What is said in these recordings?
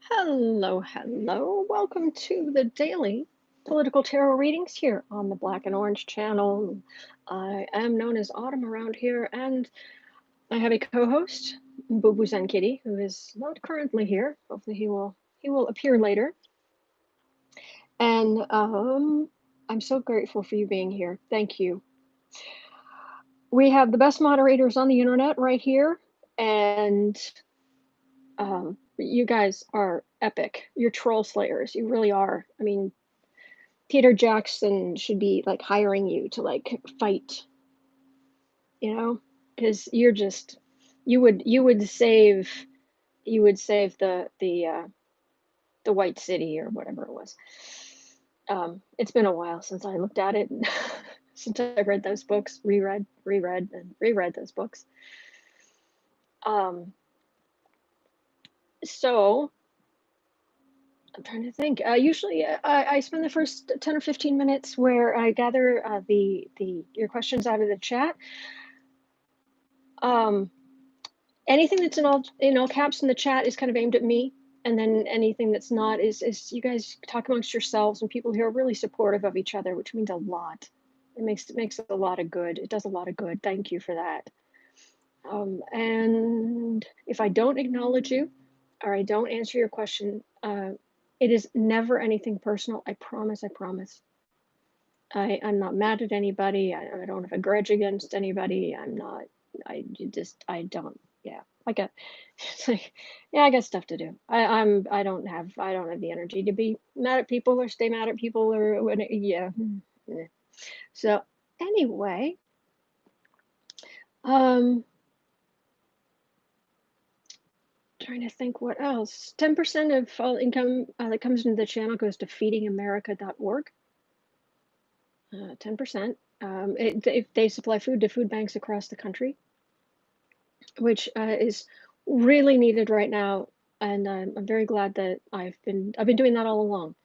Hello, hello. Welcome to the daily political tarot readings here on the Black and Orange channel. I am known as Autumn around here, and I have a co-host, Boo Boo Zen Kitty, who is not currently here. Hopefully he will appear later. And I'm so grateful for you being here. Thank you. We have the best moderators on the internet right here, and you guys are epic. You're troll slayers. You really are. I mean, Peter Jackson should be like hiring you to like fight, because you would save the White City or whatever it was. It's been a while since I looked at it, since I read those books, reread those books. So I'm trying to think. Usually, I spend the first 10 or 15 minutes where I gather your questions out of the chat. Anything that's in all caps in the chat is kind of aimed at me, and then anything that's not is you guys talk amongst yourselves, and people here are really supportive of each other, which means a lot. It makes a lot of good. It does a lot of good. Thank you for that. And if I don't acknowledge you or I don't answer your question, it is never anything personal. I promise. I'm not mad at anybody. I don't have a grudge against anybody. I don't. Yeah, it's like, yeah, I got stuff to do. I don't have the energy to be mad at people or stay mad at people or when yeah. So anyway, trying to think what else. 10% of all income that comes into the channel goes to feedingamerica.org. 10%. They supply food to food banks across the country, which is really needed right now, and I'm very glad that I've been doing that all along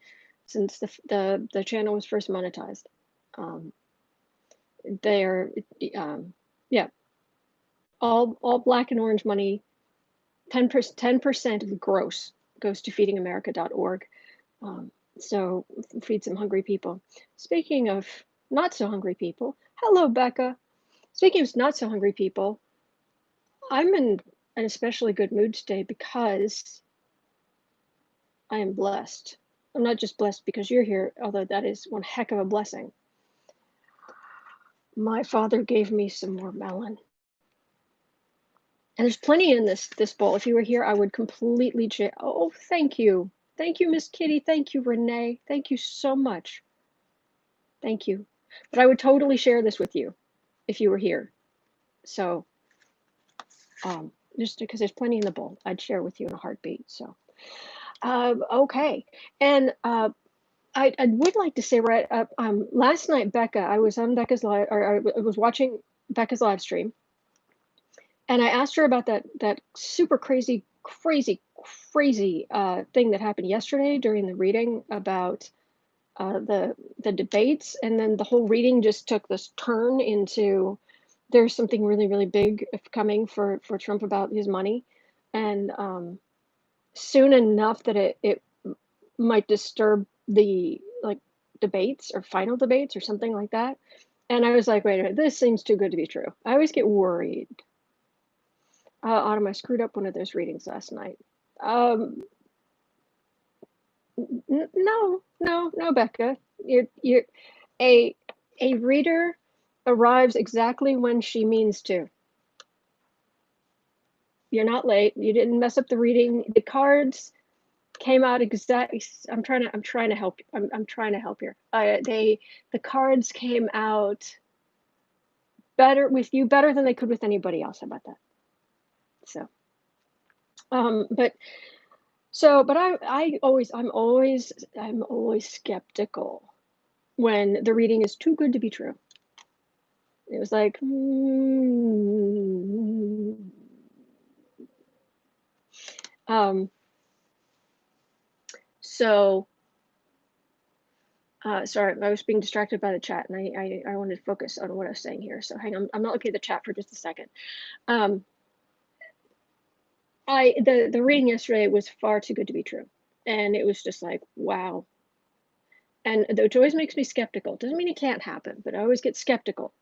since the channel was first monetized. Yeah, all Black and Orange money, 10% of the gross goes to feedingamerica.org. So feed some hungry people. Speaking of not so hungry people, hello Becca. Speaking of not so hungry people, I'm in an especially good mood today because I am blessed. I'm not just blessed because you're here, although that is one heck of a blessing. My father gave me some more melon. And there's plenty in this bowl. If you were here, I would completely oh, thank you. Thank you, Miss Kitty. Thank you, Renee. Thank you so much. Thank you. But I would totally share this with you if you were here. So just because there's plenty in the bowl, I'd share with you in a heartbeat. So okay. And I would like to say right up last night, Becca, I was on Becca's live, or I was watching Becca's live stream, and I asked her about that super crazy thing that happened yesterday during the reading about the debates, and then the whole reading just took this turn into there's something really big coming for Trump about his money, and soon enough that it might disturb the debates or final debates or something like that. And I was like, wait a minute, this seems too good to be true. I always get worried. Autumn, I screwed up one of those readings last night. No, Becca. You're a reader arrives exactly when she means to. You're not late. You didn't mess up the reading. The cards came out exactly. I'm trying to help. I'm trying to help here. The cards came out better with you, better than they could with anybody else. How about that? So, but I'm always skeptical when the reading is too good to be true. It was like, so, sorry, I was being distracted by the chat, and I wanted to focus on what I was saying here. So hang on, I'm not looking at the chat for just a second. The reading yesterday was far too good to be true, and it was just like, wow. And which always makes me skeptical. Doesn't mean it can't happen, but I always get skeptical.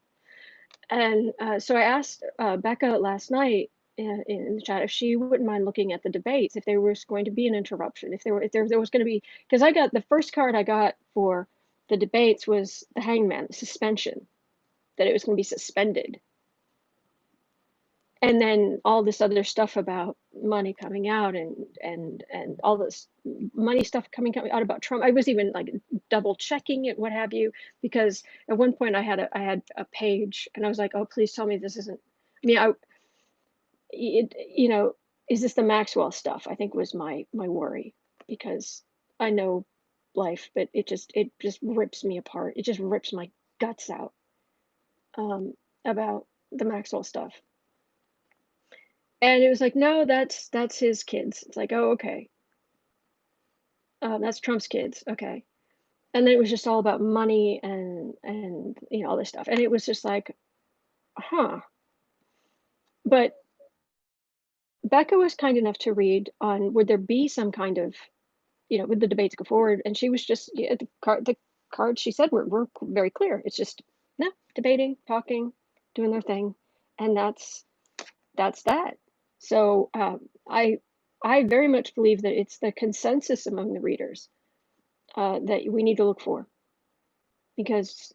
And so I asked Becca last night in the chat if she wouldn't mind looking at the debates, if there was going to be an interruption, if there was going to be, because I got the first card I got for the debates was the hangman, the suspension, that it was going to be suspended. And then all this other stuff about money coming out and all this money stuff coming out about Trump. I was even like double checking it, what have you, because at one point I had a page and I was like, oh, please tell me this isn't. I mean, is this the Maxwell stuff? I think was my worry, because I know life, but it just rips me apart. It just rips my guts out about the Maxwell stuff. And it was like, "No, that's his kids." It's like, "Oh, okay. That's Trump's kids. Okay." And then it was just all about money and all this stuff. And it was just like, "Huh." But Becca was kind enough to read on would there be some kind of, would the debates go forward? And she was just, yeah, the cards she said were very clear. It's just, no, debating, talking, doing their thing, and that's that. So I very much believe that it's the consensus among the readers that we need to look for, because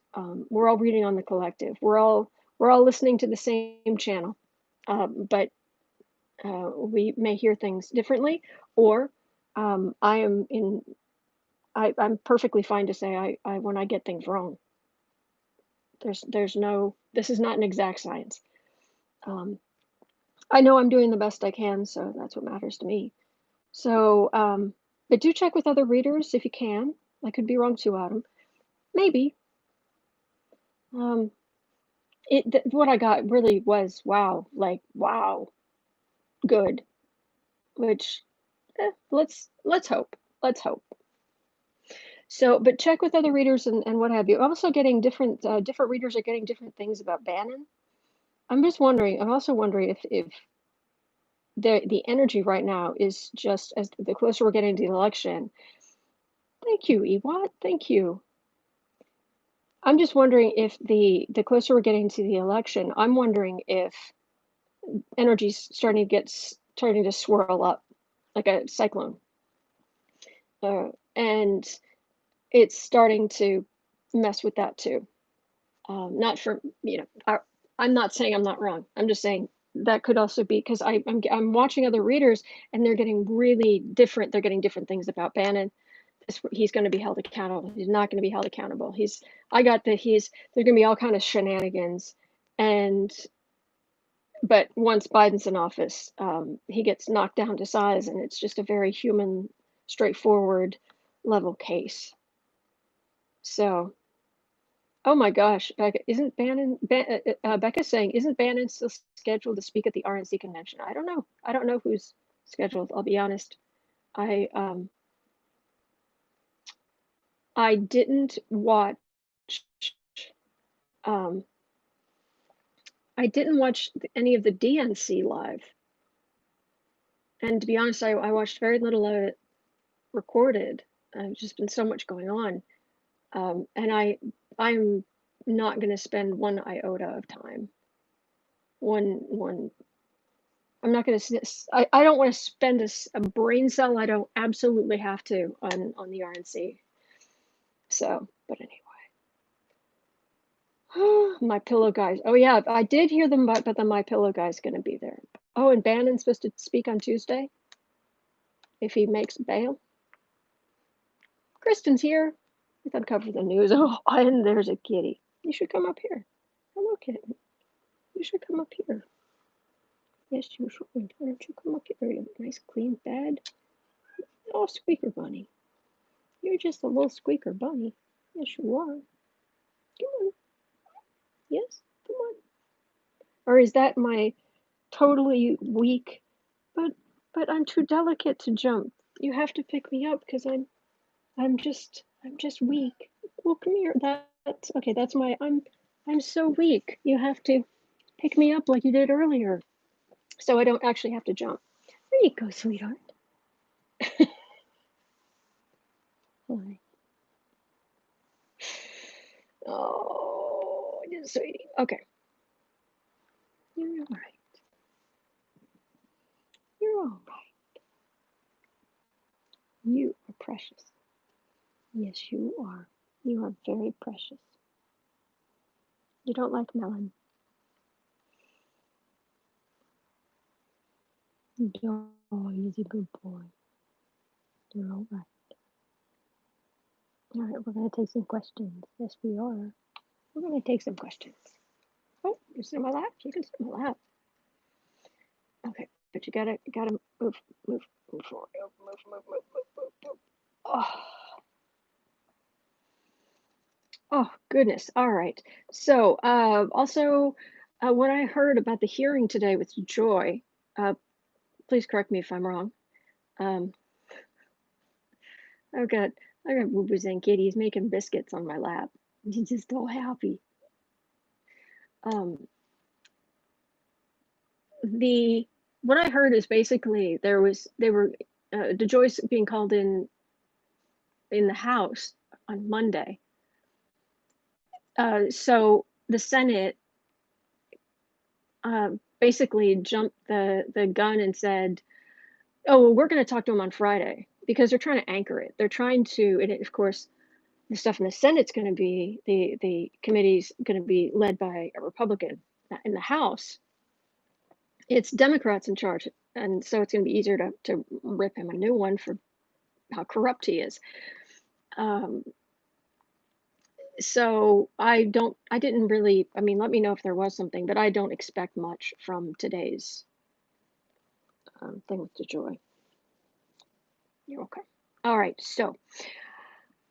we're all reading on the collective. We're all listening to the same channel, but we may hear things differently. Or I am in. I'm perfectly fine to say I when I get things wrong. There's no. This is not an exact science. Um, I know I'm doing the best I can, so that's what matters to me. So, but do check with other readers if you can. I could be wrong too, Adam. Maybe. Um, what I got really was wow, like wow, good. Which let's hope. Let's hope. So, but check with other readers and what have you. I'm also getting different readers are getting different things about Bannon. I'm just wondering. I'm also wondering if the energy right now is just as the closer we're getting to the election. Thank you, Ewat. Thank you. I'm just wondering if the closer we're getting to the election, I'm wondering if energy's starting to swirl up like a cyclone, and it's starting to mess with that too. Not for I'm not saying I'm not wrong. I'm just saying that could also be because I'm watching other readers and they're getting really different. They're getting different things about Bannon. He's going to be held accountable. He's not going to be held accountable. I got that there's going to be all kind of shenanigans, and but once Biden's in office, he gets knocked down to size, and it's just a very human, straightforward level case. So, oh my gosh, Becca, isn't Becca's saying, isn't Bannon still scheduled to speak at the RNC convention? I don't know. I don't know who's scheduled. I'll be honest. I um, I didn't watch um, I didn't watch any of the DNC live, and to be honest, I watched very little of it recorded. There's just been so much going on, and I'm not going to spend one iota of time. One. I'm not going to. I don't want to spend a brain cell I don't absolutely have to on the RNC. So, but anyway. My Pillow guys. Oh yeah, I did hear them, but the My Pillow guy's going to be there. Oh, and Bannon's supposed to speak on Tuesday if he makes bail. Kristen's here. We thought cover the news. Oh, and there's a kitty. You should come up here. Hello, kitten. You should come up here. Yes, you should. Why don't you come up here? You have a nice clean bed. Oh, squeaker bunny. You're just a little squeaker bunny. Yes, you are. Come on. Yes, come on. Or is that my totally weak? But I'm too delicate to jump. You have to pick me up because I'm just weak. Well, come here. That's okay. That's my I'm so weak. You have to pick me up like you did earlier, so I don't actually have to jump. There you go, sweetheart. Hi. Oh, just sweetie. Okay. You're all right. You're all right. You are precious. Yes, you are. You are very precious. You don't like melon. Oh, he's a good boy. You're all right. All right, we're going to take some questions. Yes, we are. We're going to take some questions. Oh, you sit on my lap? You can sit on my lap. Okay, but you gotta move forward. Move. Oh, goodness. All right. So, also, what I heard about the hearing today with DeJoy, please correct me if I'm wrong. Um, I've got Boo-Boo's and Kitty's making biscuits on my lap. He's just so happy. What I heard is basically DeJoy's being called in the House on Monday. So the Senate basically jumped the gun and said, "Oh, well, we're going to talk to him on Friday," because they're trying to anchor it. They're trying to, and of course, the stuff in the Senate's going to be the committee's going to be led by a Republican. In the House, it's Democrats in charge, and so it's going to be easier to rip him a new one for how corrupt he is. So I didn't really, I mean, let me know if there was something, but I don't expect much from today's thing with DeJoy. You're okay. All right, so,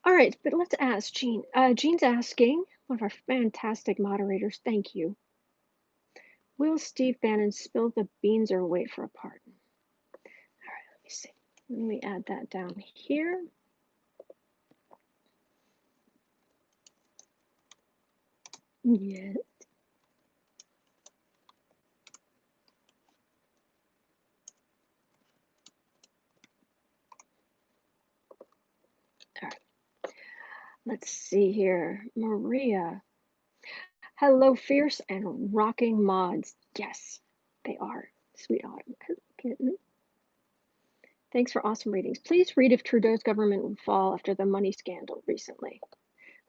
all right, but let's ask Jean. Jean's asking, one of our fantastic moderators, thank you. Will Steve Bannon spill the beans or wait for a pardon? All right, let me see. Let me add that down here. Yes. All right. Let's see here. Maria. Hello, fierce and rocking mods. Yes, they are. Sweet Autumn Kitten. Thanks for awesome readings. Please read if Trudeau's government would fall after the money scandal recently.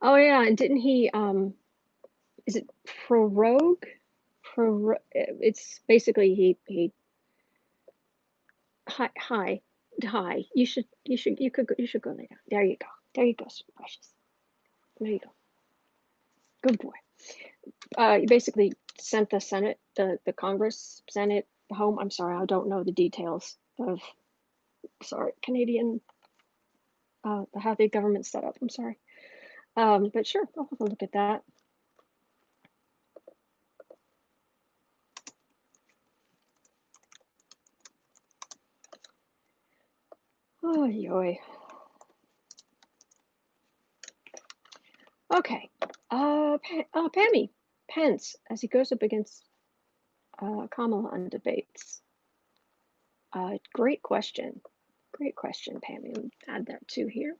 Oh yeah, and didn't he is it prorogue? It's basically he hi. You should go lay down. There you go. There you go, precious. There you go. Good boy. He basically sent the Senate, the Congress, Senate home. I'm sorry, I don't know the details of Canadian how the government's set up. I'm sorry. But sure, I'll have a look at that. Oh, yoy. Okay. Pammy Pence, as he goes up against Kamala on debates. Great question. Great question, Pammy. Let me add that too here.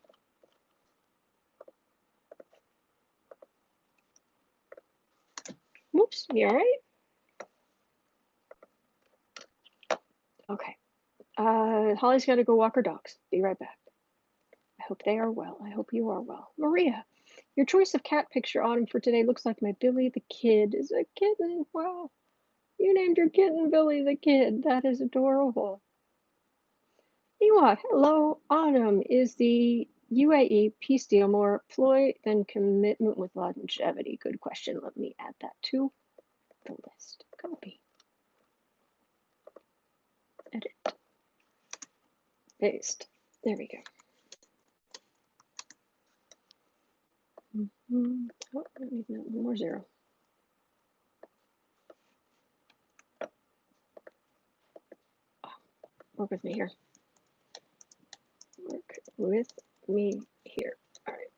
Whoops, you all right? Okay. Holly's got to go walk her dogs. Be right back. I hope they are well. I hope you are well. Maria, your choice of cat picture, Autumn, for today looks like my Billy the Kid is a kitten. Wow. You named your kitten Billy the Kid. That is adorable. Ewok, hello. Autumn, is the UAE peace deal more ploy than commitment with longevity? Good question. Let me add that to the list. Copy. Edit. Paste. There we go. Oh, I need one more zero. Work with me here. Work with me here. All right.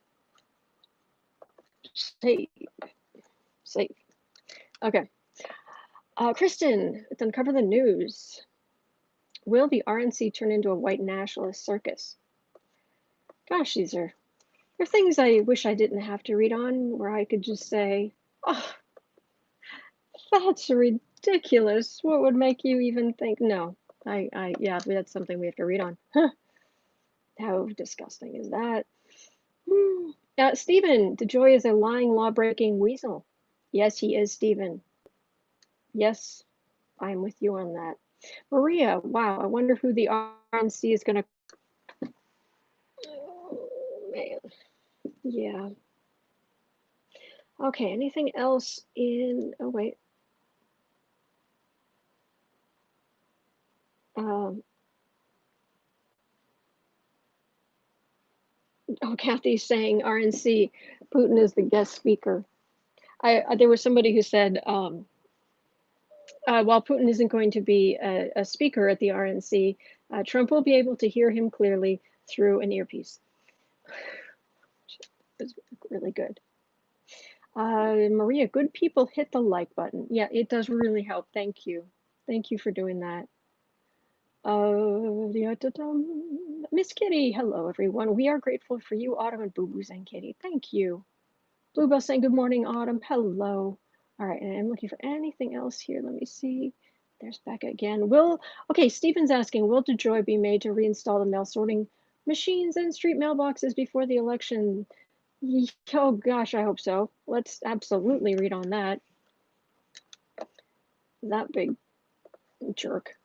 Save. Okay. Kristen, let's uncover the news. Will the RNC turn into a white nationalist circus? Gosh, they're things I wish I didn't have to read on, where I could just say, oh, that's ridiculous. What would make you even think? No, yeah, that's something we have to read on. Huh. How disgusting is that? Stephen, DeJoy is a lying, law-breaking weasel. Yes, he is, Stephen. Yes, I'm with you on that. Maria, wow, I wonder who the RNC is going to... Oh, man. Yeah. Okay, anything else in... Oh, wait. Oh, Kathy's saying RNC, Putin is the guest speaker. There was somebody who said, while Putin isn't going to be a speaker at the RNC, Trump will be able to hear him clearly through an earpiece. It's really good. Maria, good people hit the like button. Yeah, it does really help. Thank you. Thank you for doing that. Miss Kitty, hello everyone. We are grateful for you, Autumn and Boo Boos and Kitty. Thank you. Bluebell saying good morning, Autumn. Hello. All right, and I'm looking for anything else here. Let me see. There's Becca again. Okay, Stephen's asking, will DeJoy be made to reinstall the mail sorting machines and street mailboxes before the election? Oh gosh, I hope so. Let's absolutely read on that. That big jerk.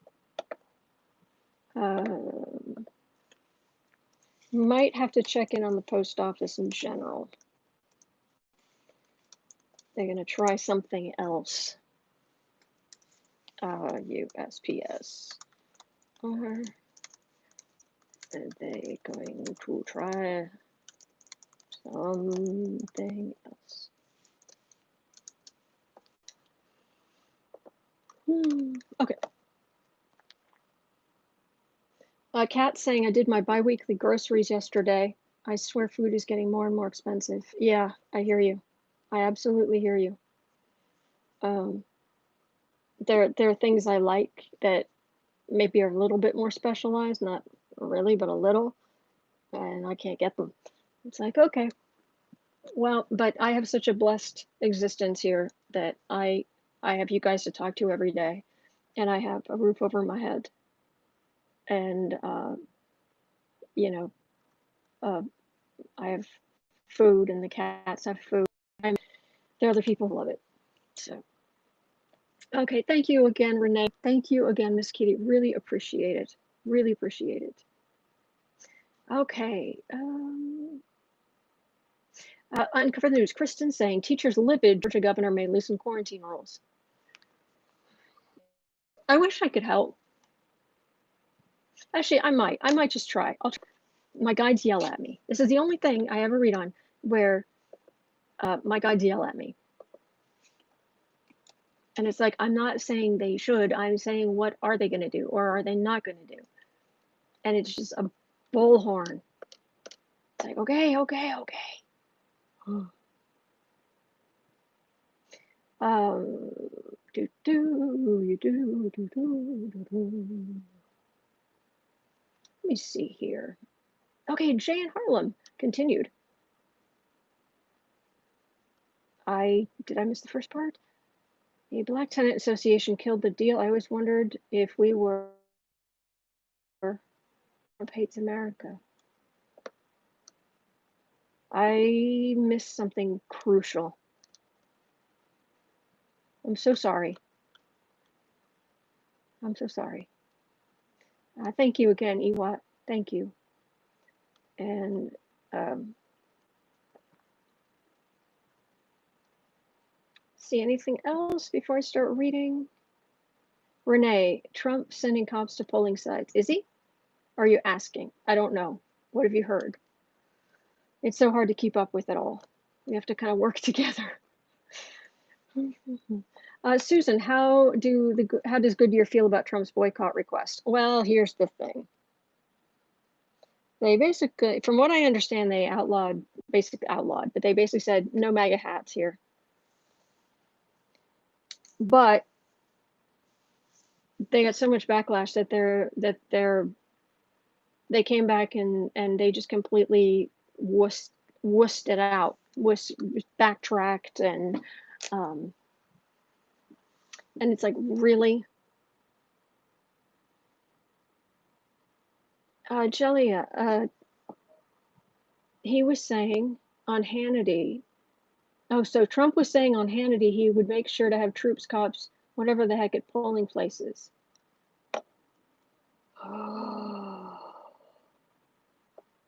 Might have to check in on the post office in general. They're going to try something else. USPS. Are they going to try something else? Okay. Kat saying, I did my bi-weekly groceries yesterday. I swear food is getting more and more expensive. Yeah, I hear you. I absolutely hear you. There are things I like that maybe are a little bit more specialized, not really, but a little, and I can't get them. It's like, okay, well, but I have such a blessed existence here that I have you guys to talk to every day, and I have a roof over my head, and you know, I have food, and the cats have food, and there are other people who love it. So, okay, thank you again, Renee. Thank you again, Miss Kitty. Really appreciate it. Really appreciate it. Okay. Uncover the news. Kristen saying teachers livid. Georgia governor may loosen quarantine rules. I wish I could help. Actually, I might just try. My guides yell at me. This is the only thing I ever read on where my guides yell at me. And it's like, I'm not saying they should. I'm saying, what are they going to do? Or are they not going to do? And it's just a bullhorn. It's like, okay. Let me see here. Okay, Jay in Harlem continued. Did I miss the first part? A Black Tenant Association killed the deal. I always wondered if we were Trump hates America. I missed something crucial. I'm so sorry. I'm so sorry. Thank you again, Ewat. Thank you. And see anything else before I start reading? Renee, Trump sending cops to polling sites. Is he? Are you asking? I don't know. What have you heard? It's so hard to keep up with it all. We have to kind of work together. Susan, how does Goodyear feel about Trump's boycott request? Well, here's the thing. They basically, from what I understand, they basically outlawed, but they basically said no MAGA hats here. But they got so much backlash that they came back and they just completely wussed it out, backtracked, um, and it's like, really, Jelia, he was saying on Hannity. Oh, so Trump was saying on Hannity he would make sure to have troops, cops, whatever the heck, at polling places.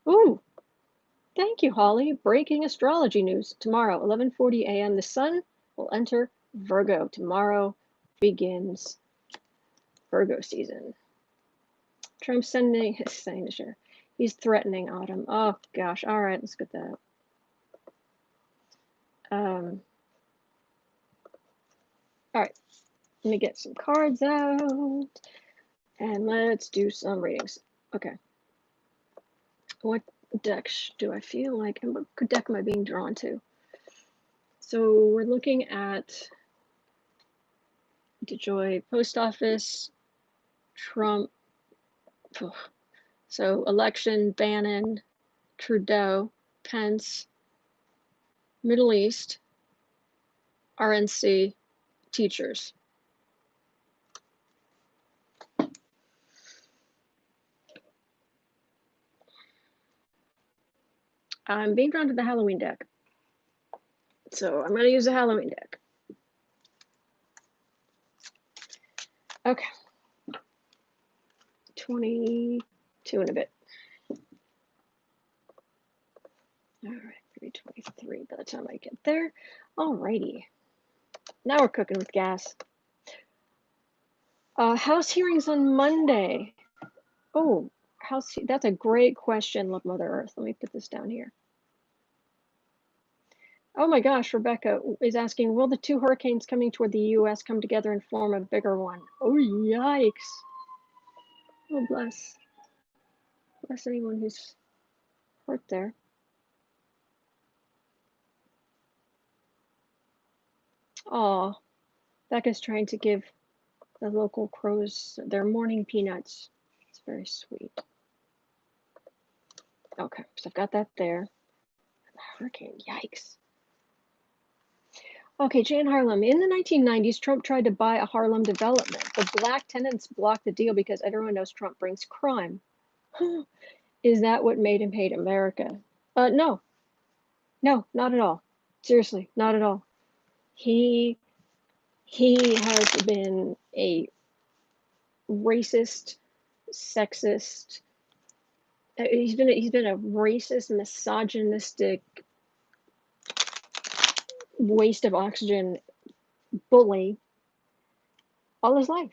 Ooh, thank you, Holly. Breaking astrology news. Tomorrow, 11:40 a.m., the sun will enter Virgo. Tomorrow begins Virgo season. Trump's sending his signature. He's threatening autumn. Oh, gosh. All right, let's get that. All right, let me get some cards out, and let's do some readings. Okay. What deck do I feel like, and what deck am I being drawn to? So we're looking at DeJoy, Post Office, Trump. So election, Bannon, Trudeau, Pence, Middle East, RNC, teachers. I'm being drawn to the Halloween deck. So I'm going to use the Halloween deck. Okay. 22 and a bit. All right, maybe 23 by the time I get there. Alrighty. Now we're cooking with gas. House hearings on Monday. Oh, that's a great question, Love Mother Earth. Let me put this down here. Oh my gosh, Rebecca is asking, will the two hurricanes coming toward the U.S. come together and form a bigger one? Oh, yikes. Oh, bless anyone who's hurt there. Oh, Becca's trying to give the local crows their morning peanuts. It's very sweet. Okay, so I've got that there. Hurricane, yikes. Okay, Jane Harlem. In the 1990s, Trump tried to buy a Harlem development. The black tenants blocked the deal because everyone knows Trump brings crime. Is that what made him hate America? No, not at all. Seriously, not at all. He has been a racist, sexist. He's been a racist, misogynistic, waste of oxygen bully all his life.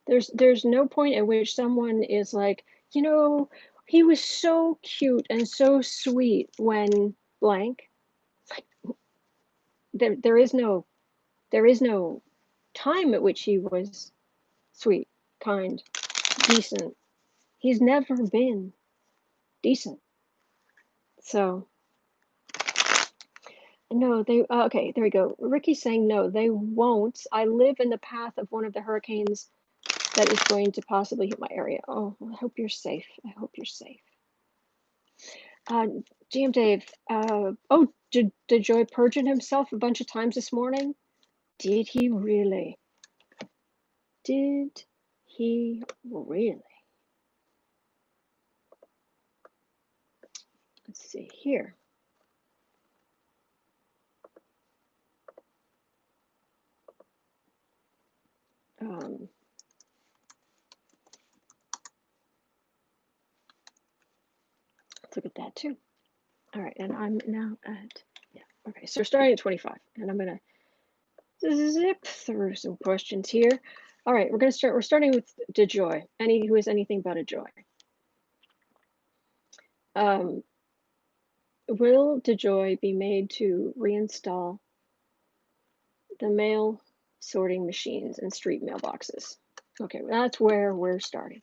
There's no point at which someone is like, you know, he was so cute and so sweet when blank. It's like there is no time at which he was sweet, kind, decent. He's never been decent. So no, okay, there we go. Ricky's saying no, they won't. I live in the path of one of the hurricanes that is going to possibly hit my area. Oh, I hope you're safe. I hope you're safe. GM Dave, oh, did DeJoy perjured himself a bunch of times this morning? Did he really? Did he really? Let's see here. Let's look at that too. All right, and I'm now at, yeah, okay, so we're starting at 25, and I'm gonna zip through some questions here. All right, we're starting with DeJoy, who is anything but a joy. Will DeJoy be made to reinstall the mail sorting machines and street mailboxes? Okay, well, that's where we're starting.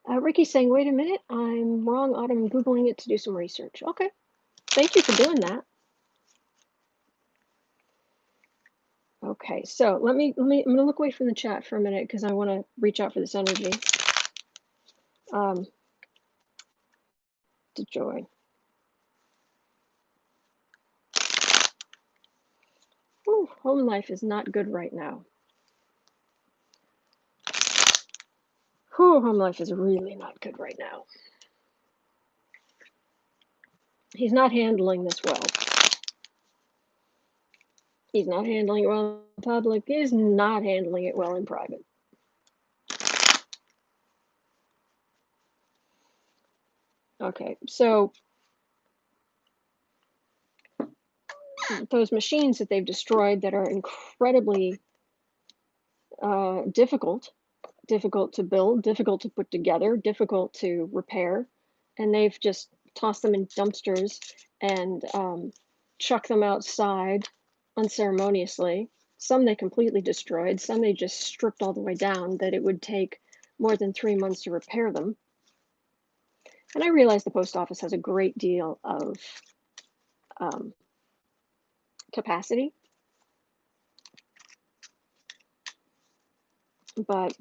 Ricky's saying, wait a minute, I'm wrong, Autumn. Googling it to do some research. Okay, thank you for doing that. Okay, so I'm gonna look away from the chat for a minute because I want to reach out for this energy. DeJoy. Ooh, home life is not good right now. Ooh, home life is really not good right now. He's not handling this well. He's not handling it well in public. He's not handling it well in private. Okay, so those machines that they've destroyed that are incredibly difficult to build, difficult to put together, difficult to repair, and they've just tossed them in dumpsters and chucked them outside unceremoniously. Some they completely destroyed, some they just stripped all the way down that it would take more than 3 months to repair them. And I realize the post office has a great deal of capacity, but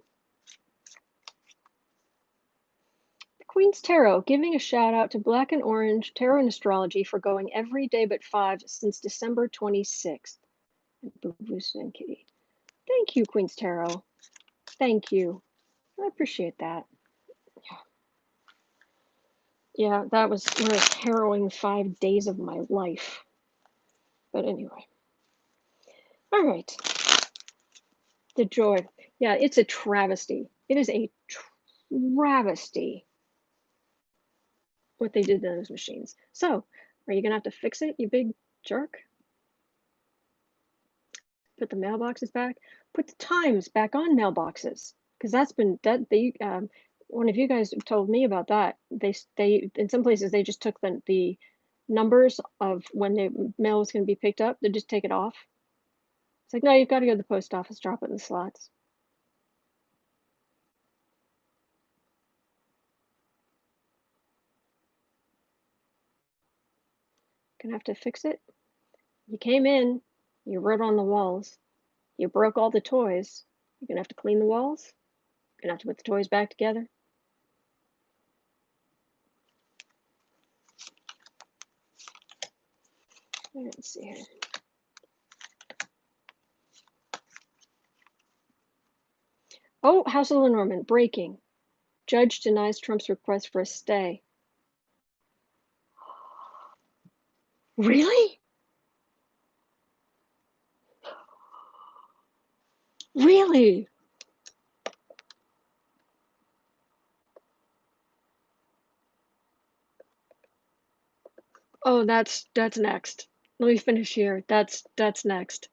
Queen's Tarot giving a shout out to Black and Orange Tarot and Astrology for going every day but 5 since December 26th. And Kitty. Thank you, Queen's Tarot. Thank you. I appreciate that. Yeah, that was the most harrowing 5 days of my life. But anyway. All right. DeJoy. Yeah, it's a travesty. It is a travesty what they did to those machines. So, are you going to have to fix it, you big jerk? Put the mailboxes back? Put the times back on mailboxes. Because that's been, one of you guys told me about that. They in some places, they just took the numbers of when the mail was going to be picked up. They just take it off. It's like, no, you've got to go to the post office, drop it in the slots. Gonna have to fix it. You came in, you wrote on the walls, you broke all the toys. You're gonna have to clean the walls. You're gonna have to put the toys back together. Let's see here. Oh, House of Lenormand, breaking. Judge denies Trump's request for a stay. Really? Really? Oh, that's next. Let me finish here. That's next.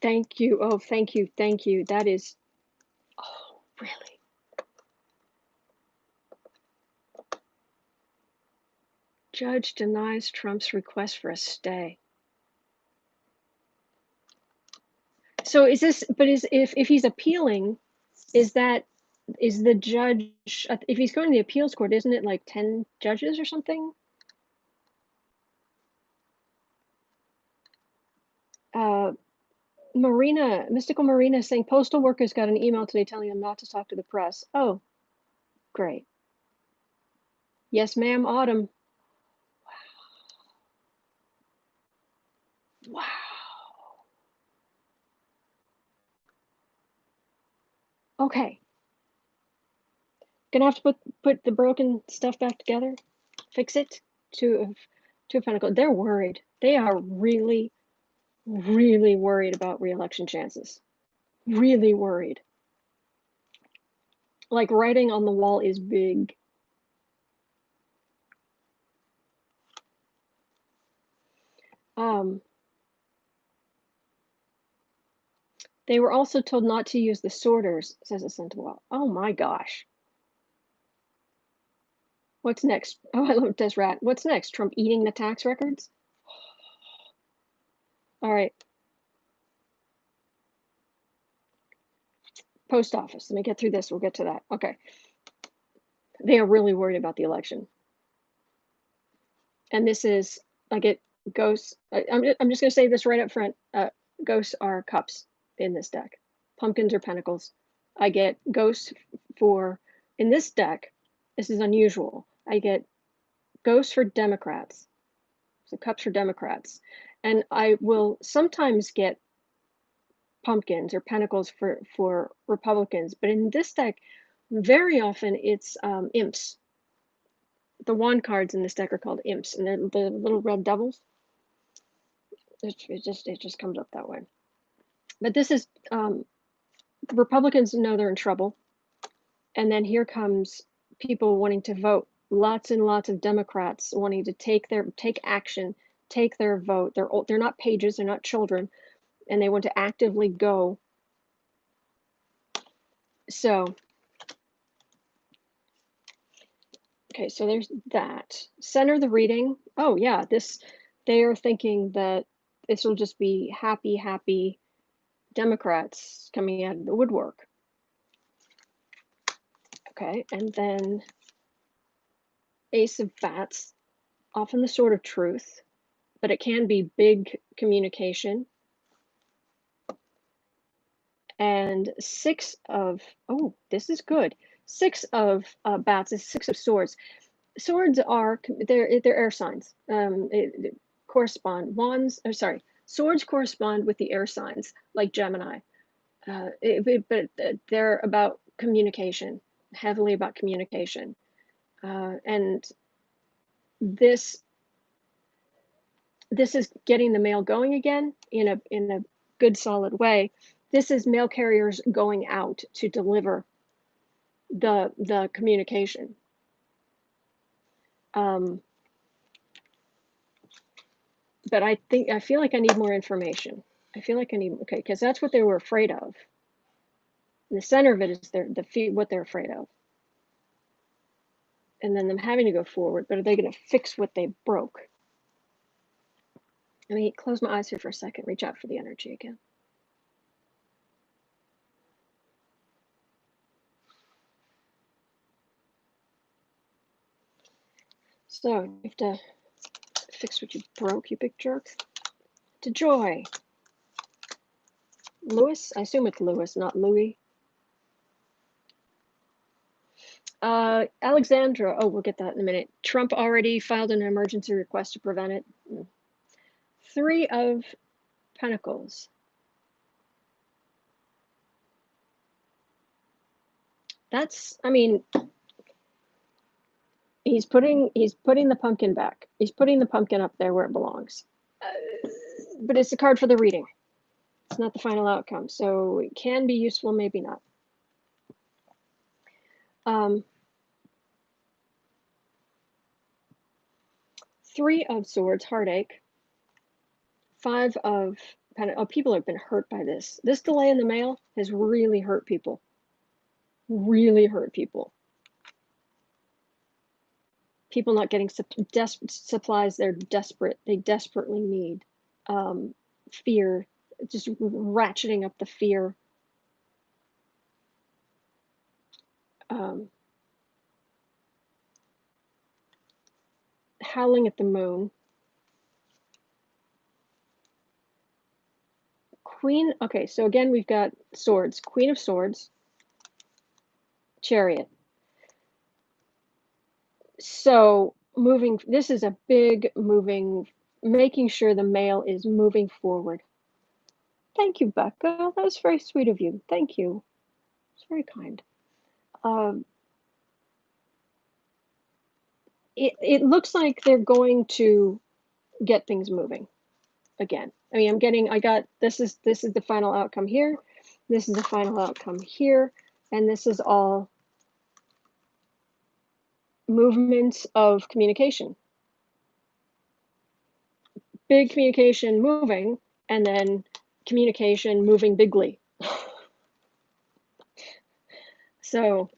Thank you. Oh, thank you. Thank you. That is, oh, really? Judge denies Trump's request for a stay. So is this, but if he's appealing, is the judge, if he's going to the appeals court, isn't it like 10 judges or something? Mystical Marina saying postal workers got an email today telling them not to talk to the press. Oh, great. Yes, ma'am, Autumn. Wow. Okay. Gonna have to put the broken stuff back together, fix it to a pinnacle. They're worried. They are really, really worried about re-election chances. Really worried. Like writing on the wall is big. They were also told not to use the sorters, says a Sentinel. Oh my gosh. What's next? Oh, I love Desrat. What's next? Trump eating the tax records? All right. Post office. Let me get through this. We'll get to that. Okay. They are really worried about the election. And this is like Ghosts, I'm just going to say this right up front. Ghosts are cups in this deck. Pumpkins are pentacles. I get ghosts for, in this deck, this is unusual. I get ghosts for Democrats. So cups for Democrats. And I will sometimes get pumpkins or pentacles for Republicans. But in this deck, very often it's imps. The wand cards in this deck are called imps, and they're the little red devils. It just comes up that way. But this is Republicans know they're in trouble, and then here comes people wanting to vote. Lots and lots of Democrats wanting to take action, take their vote. They're not pages, they're not children, and they want to actively go. So, okay, so there's that. Center the reading. Oh yeah, they are thinking that this will just be happy Democrats coming out of the woodwork. Okay, and then Ace of Bats, often the Sword of Truth, but it can be big communication. And Six of, oh, this is good. Six of Bats is Six of Swords. Swords are, they're air signs. Correspond. Swords correspond with the air signs, like Gemini. But they're about communication, heavily about communication. And this is getting the mail going again in a good solid way. This is mail carriers going out to deliver the communication. But I feel like I need more information. I feel like I need, okay, because that's what they were afraid of. In the center of it is what they're afraid of. And then them having to go forward, but are they going to fix what they broke? Let me close my eyes here for a second, reach out for the energy again. So you have to fix what you broke, you big jerk. DeJoy. Lewis? I assume it's Lewis, not Louis. Alexandra. Oh, we'll get that in a minute. Trump already filed an emergency request to prevent it. Three of Pentacles. That's, I mean, he's putting the pumpkin back. He's putting the pumpkin up there where it belongs. But it's a card for the reading. It's not the final outcome, so it can be useful, maybe not. Three of Swords, heartache. Five of Pentacles. Oh, people have been hurt by this. This delay in the mail has really hurt people. Really hurt people. People not getting supplies they desperately need. Fear, just ratcheting up the fear. Howling at the moon. Queen, okay, so again we've got swords. Queen of Swords. Chariot. So moving, this is a big moving, making sure the mail is moving forward. Thank you, Becca. That was very sweet of you. Thank you. It's very kind. It looks like they're going to get things moving again. I mean, this is the final outcome here. This is the final outcome here. And this is all movements of communication. Big communication moving, and then communication moving bigly. So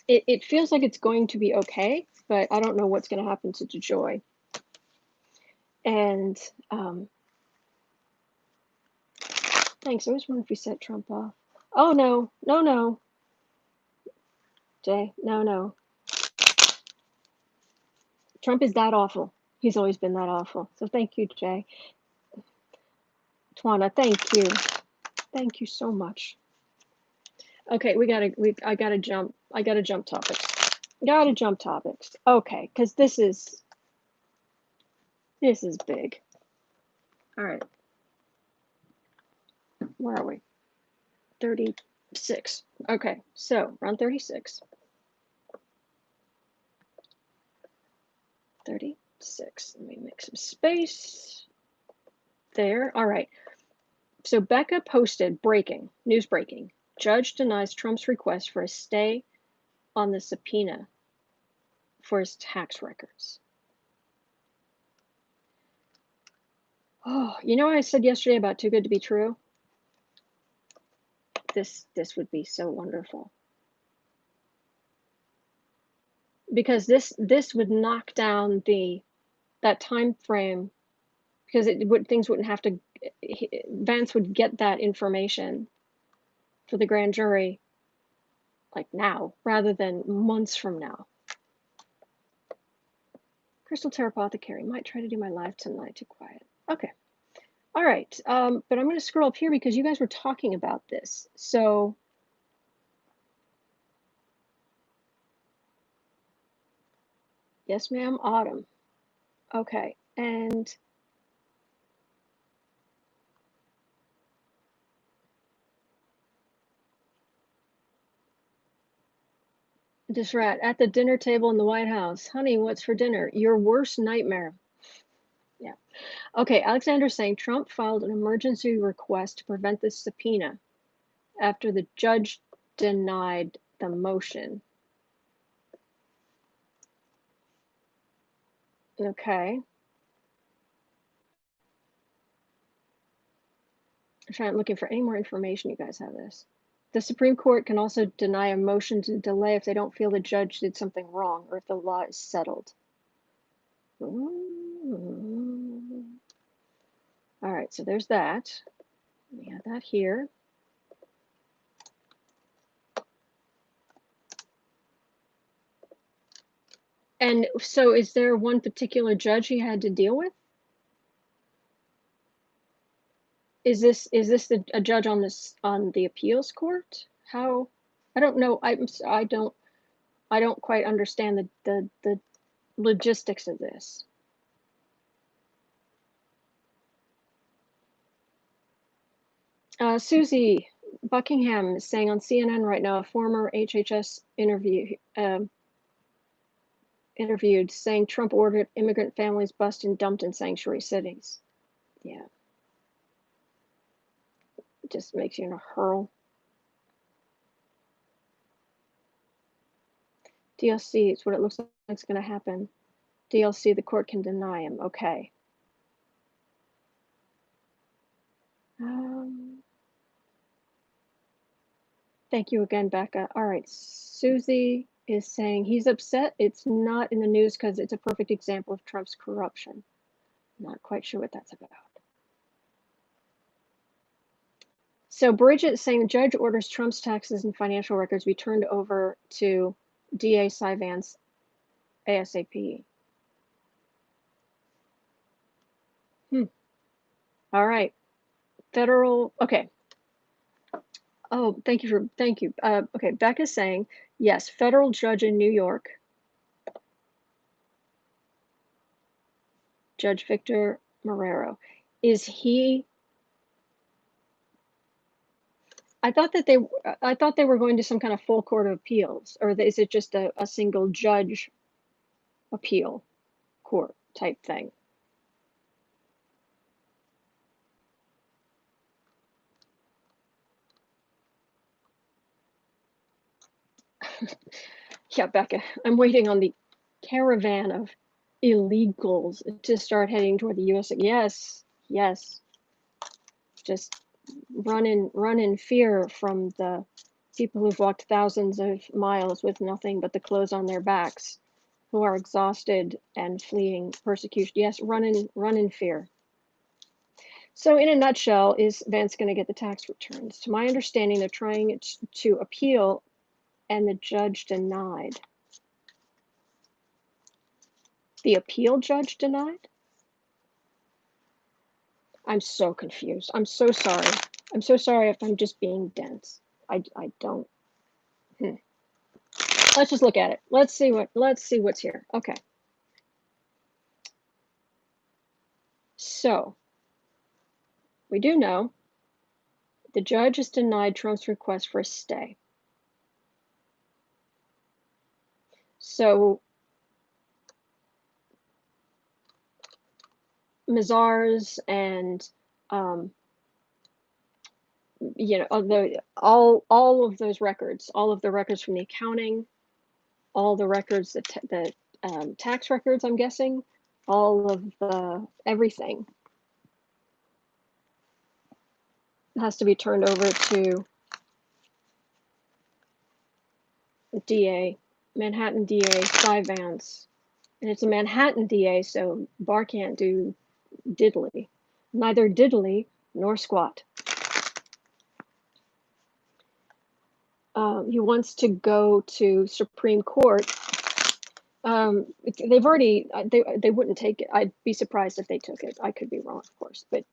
it feels like it's going to be okay, but I don't know what's going to happen to DeJoy. And thanks. I always wonder if we set Trump off. Oh no, Jay, no. Trump is that awful. He's always been that awful. So thank you, Jay. Twana, thank you. Thank you so much. Okay, I gotta jump topics. Gotta jump topics. Okay, because this is big. All right. Where are we? 36. Okay, so round 36. 36. Let me make some space. There. All right. So Becca posted news breaking. Judge denies Trump's request for a stay on the subpoena for his tax records. Oh, you know what I said yesterday about too good to be true? This would be so wonderful. Because this would knock down that time frame, because things wouldn't have to, Vance would get that information for the grand jury like now rather than months from now. Crystal Terra Apothecary might try to do my live tonight. Too quiet. Okay. All right. But I'm going to scroll up here because you guys were talking about this. So yes, ma'am. Autumn. Okay. And this rat at the dinner table in the White House. Honey, what's for dinner? Your worst nightmare. Yeah. Okay. Alexander's saying Trump filed an emergency request to prevent the subpoena after the judge denied the motion. Okay. I'm looking for any more information. You guys have this. The Supreme Court can also deny a motion to delay if they don't feel the judge did something wrong or if the law is settled. Ooh. All right, so there's that. We have that here. And so is there one particular judge he had to deal with? Is this a judge on the appeals court? How? I don't know. I don't quite understand the logistics of this. Susie Buckingham is saying on CNN right now, a former HHS interviewed saying Trump ordered immigrant families bused and dumped in sanctuary cities. Yeah. It just makes you in a hurl. DLC, it's what it looks like it's going to happen. DLC, the court can deny him. Okay. Thank you again, Becca. All right, Susie is saying he's upset it's not in the news because it's a perfect example of Trump's corruption. Not quite sure what that's about. So Bridget is saying the judge orders Trump's taxes and financial records be turned over to DA Cy Vance ASAP. All right. Federal, okay. Oh, thank you. Okay, Becca's saying, yes, federal judge in New York, Judge Victor Marrero. Is he, I thought they were going to some kind of full court of appeals, or is it just a single judge appeal court type thing? Yeah, Becca, I'm waiting on the caravan of illegals to start heading toward the US. Yes. Just run in fear from the people who've walked thousands of miles with nothing but the clothes on their backs, who are exhausted and fleeing persecution. Yes, run in fear. So in a nutshell, is Vance going to get the tax returns? To my understanding, they're trying to appeal and the judge denied. The appeal judge denied? I'm so confused. I'm so sorry. I'm so sorry if I'm just being dense. I don't. Let's just look at it. Let's see what's here. Okay. So we do know the judge has denied Trump's request for a stay. So Mazars and you know, all of those records, all of the records from the accounting, all the records, the tax records, I'm guessing, all of the everything has to be turned over to the DA, Manhattan DA, Vance. And it's a Manhattan DA, so Barr can't do diddly. Neither diddly nor squat. He wants to go to Supreme Court. They've already, they wouldn't take it. I'd be surprised if they took it. I could be wrong, of course, but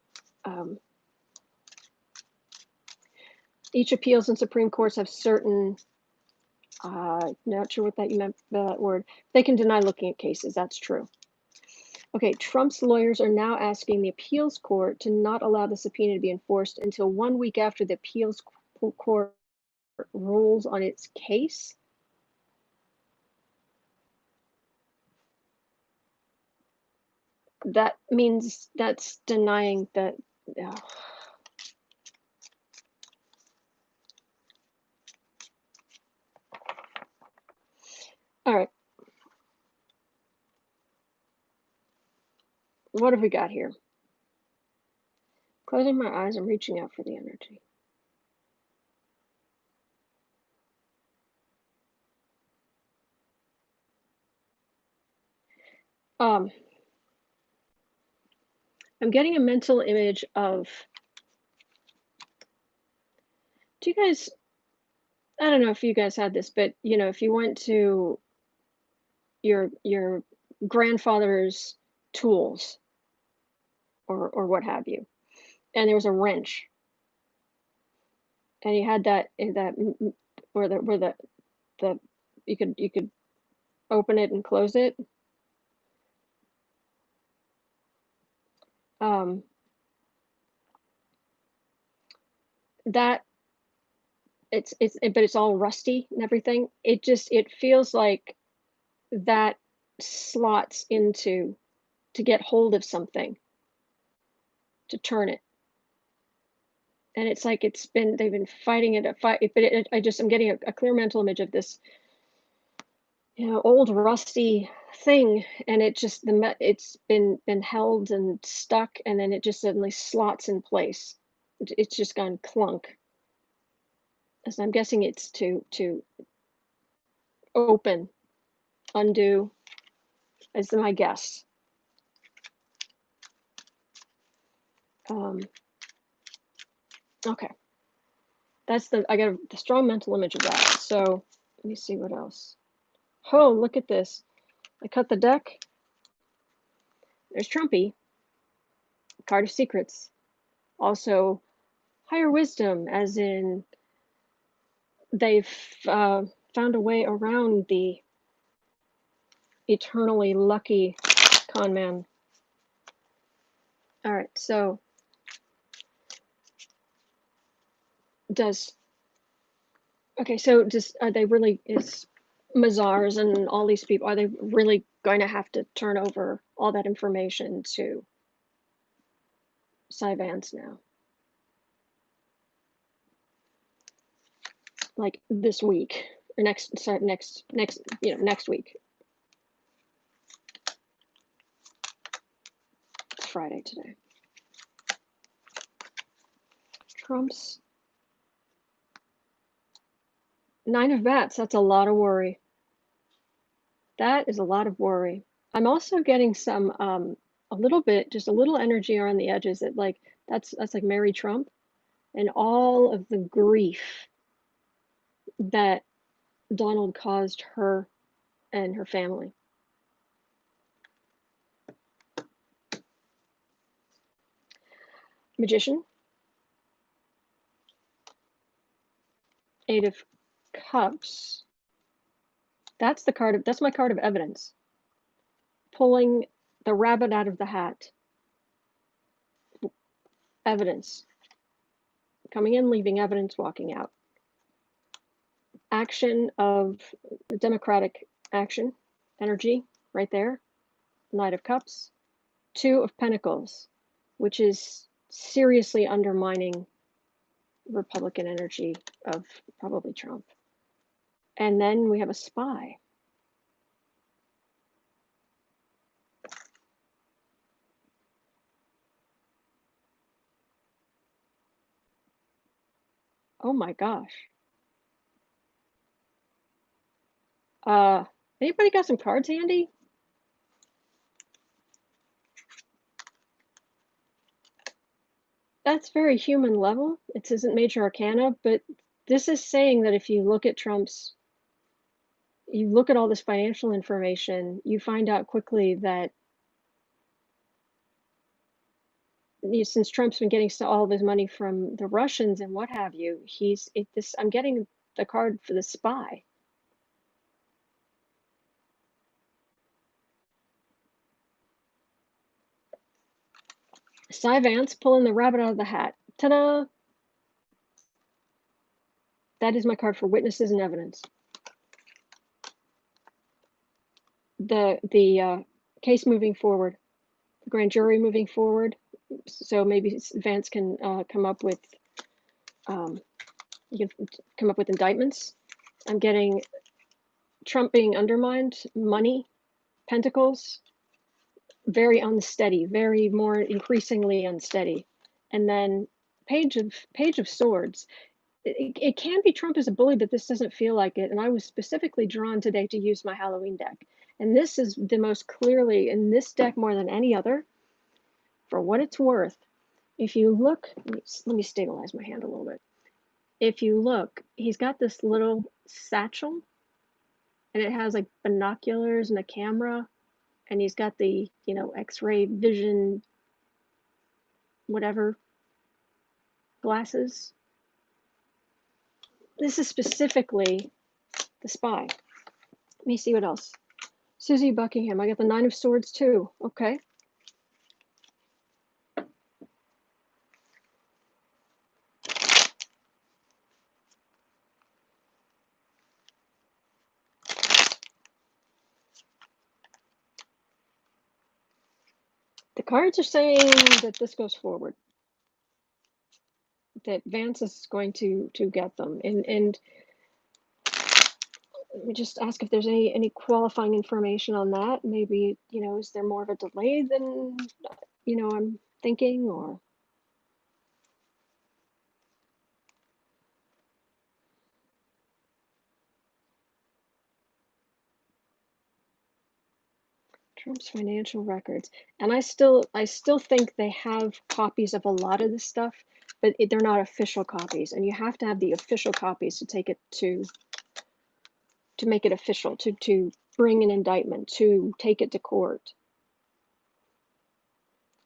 each appeals in Supreme Courts have certain, not sure what that you meant by that word. They can deny looking at cases, that's true. Okay, Trump's lawyers are now asking the appeals court to not allow the subpoena to be enforced until 1 week after the appeals court rules on its case. That means that's denying that. All right. What have we got here? Closing my eyes, I'm reaching out for the energy. I'm getting a mental image of, do you guys, I don't know if you guys had this, but you know, if you went to your grandfather's tools or what have you, and there was a wrench, and you had that where the you could open it and close it. That but it's all rusty and everything. It feels like that slots into to get hold of something, to turn it. And it's like they've been fighting it, but I'm getting a clear mental image of this, you know, old rusty thing, and it's been held and stuck, and then it just suddenly slots in place. It's just gone clunk. So I'm guessing it's to open, undo, is my guess. Okay. I got the strong mental image of that. So let me see what else. Oh, look at this. I cut the deck. There's Trumpy, card of secrets. Also, higher wisdom, as in they've found a way around the eternally lucky Conman. All right, so are they really, is Mazars and all these people, are they really going to have to turn over all that information to Vance now? Like this week or next week. It's Friday today. Trump's 9 of Bats, that's a lot of worry. That is a lot of worry. I'm also getting some a little bit, just a little energy around the edges that like that's like Mary Trump and all of the grief that Donald caused her and her family. Magician, 8 of Cups. That's the card of, that's my card of evidence. Pulling the rabbit out of the hat. Evidence. Coming in, leaving evidence, walking out. Action of democratic action, energy, right there. Knight of Cups. 2 of Pentacles, which is seriously undermining Republican energy of probably Trump. And then we have a spy. Oh my gosh. Anybody got some cards handy? That's very human level. It isn't major arcana, but this is saying that if you look at Trump's, you look at all this financial information, you find out quickly that since Trump's been getting all of his money from the Russians and what have you, I'm getting the card for the spy. Vance pulling the rabbit out of the hat. Ta-da! That is my card for witnesses and evidence. The case moving forward, the grand jury moving forward. So maybe Vance can come up with, you can come up with indictments. I'm getting Trump being undermined, money, pentacles, very unsteady, very more increasingly unsteady. And then page of swords. It can be Trump as a bully, but this doesn't feel like it. And I was specifically drawn today to use my Halloween deck. And this is the most clearly in this deck more than any other, for what it's worth. If you look, let me stabilize my hand a little bit. If you look, he's got this little satchel and it has like binoculars and a camera, and he's got the, X-ray vision, whatever, glasses. This is specifically the spy. Let me see what else. Susie Buckingham. I got the 9 of Swords too. Okay. The cards are saying that this goes forward. That Vance is going to get them. And let me just ask if there's any qualifying information on that. Maybe, is there more of a delay than, I'm thinking, or? Trump's financial records. And I still think they have copies of a lot of this stuff, but they're not official copies. And you have to have the official copies to take it to make it official, to bring an indictment, to take it to court.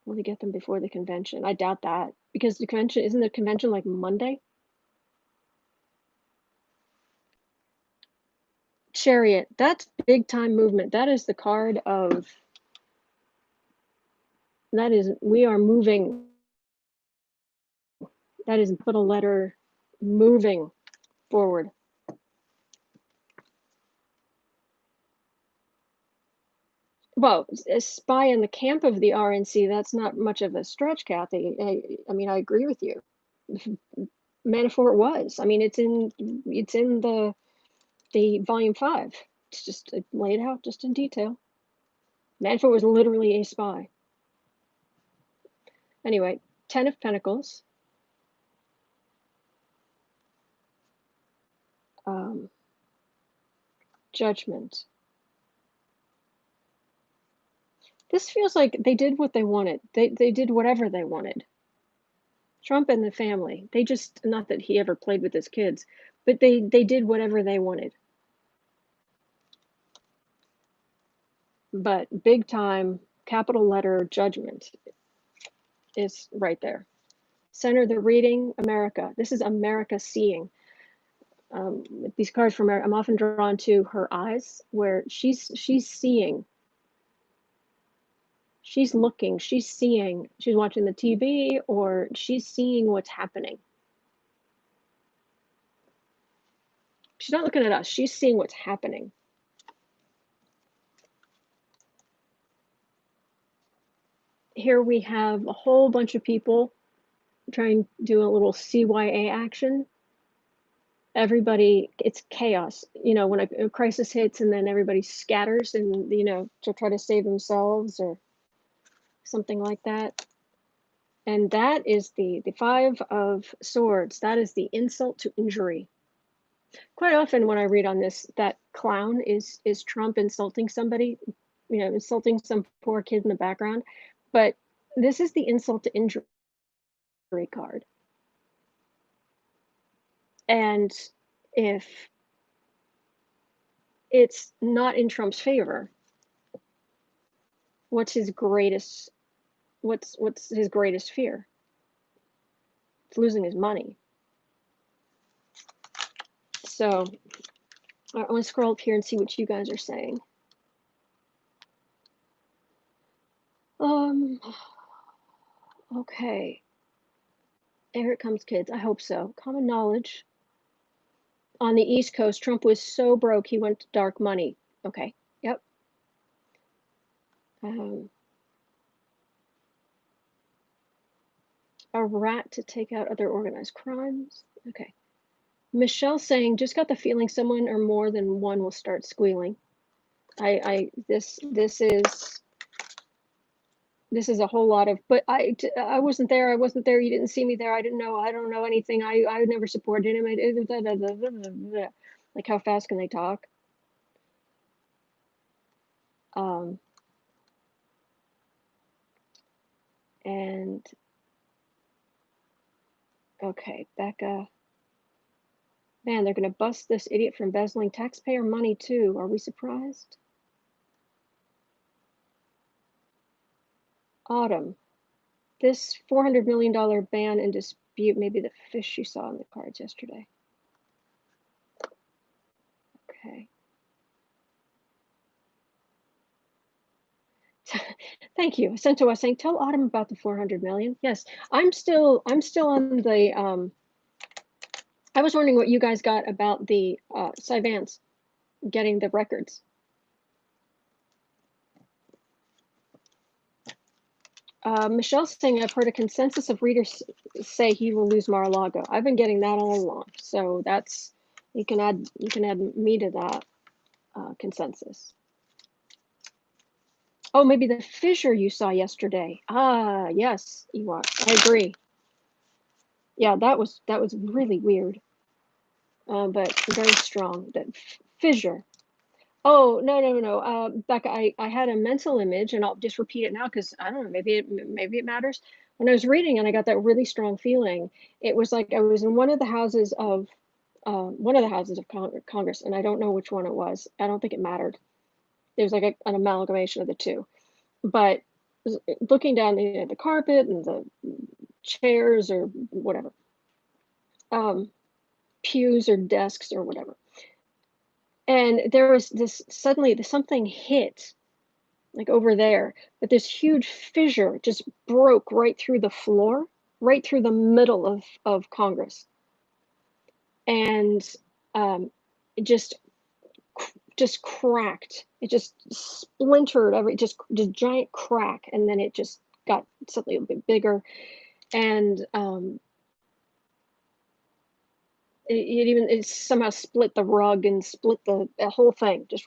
Will they get them before the convention? I doubt that, because the convention, isn't the convention like Monday? Chariot, that's big time movement. That is the card of, that is, we are moving. That is, put a letter, moving forward. Well, a spy in the camp of the RNC, that's not much of a stretch, Kathy. I mean, I agree with you. Manafort was. I mean, it's in the volume 5. It's just laid out just in detail. Manafort was literally a spy. Anyway, 10 of Pentacles. Judgment. This feels like they did what they wanted. They did whatever they wanted. Trump and the family. They just, not that he ever played with his kids, but they did whatever they wanted. But big time, capital letter judgment is right there. Center the reading, America. This is America seeing. With these cards from America, I'm often drawn to her eyes, where she's seeing. She's looking, she's seeing, she's watching the TV, or she's seeing what's happening. She's not looking at us, she's seeing what's happening. Here we have a whole bunch of people trying to do a little CYA action. Everybody, it's chaos. You know, when a crisis hits and then everybody scatters and, you know, to try to save themselves or something like that. And that is the Five of Swords. That is the insult to injury. Quite often when I read on this, that clown is Trump insulting somebody, you know, insulting some poor kid in the background. But this is the insult to injury card. And if it's not in Trump's favor, what's his greatest fear? It's losing his money. So I want to scroll up here and see what you guys are saying. Okay. Here it comes, kids. I hope so. Common knowledge. On the East Coast, Trump was so broke he went to dark money. Okay. Yep. A rat to take out other organized crimes. Okay. Michelle saying, just got the feeling someone or more than one will start squealing. This is a whole lot of, but I wasn't there. I wasn't there. You didn't see me there. I didn't know. I don't know anything. I never supported him. Like, how fast can they talk? And okay, Becca. Man, they're gonna bust this idiot for embezzling taxpayer money too. Are we surprised? Autumn. This $400 million ban and dispute, maybe the fish you saw in the cards yesterday. Okay. Thank you. Sent to us saying, tell Autumn about the 400 million. Yes, I'm still on the, I was wondering what you guys got about the Vance getting the records. Michelle's saying, I've heard a consensus of readers say he will lose Mar-a-Lago. I've been getting that all along. So that's, you can add me to that consensus. Oh, maybe the fissure you saw yesterday. Ah, yes, Ewok. I agree. Yeah, that was really weird, but very strong. That fissure. Oh, no. Becca, I had a mental image, and I'll just repeat it now because I don't know. Maybe it matters. When I was reading, and I got that really strong feeling, it was like I was in one of the houses of Congress, and I don't know which one it was. I don't think it mattered. It was like an amalgamation of the two. But looking down the carpet and the chairs or whatever, pews or desks or whatever, and there was this suddenly something hit, like over there, but this huge fissure just broke right through the floor, right through the middle of Congress, and it just cracked. It just splintered just giant crack, and then it just got suddenly a bit bigger, and it somehow split the rug and split the whole thing, just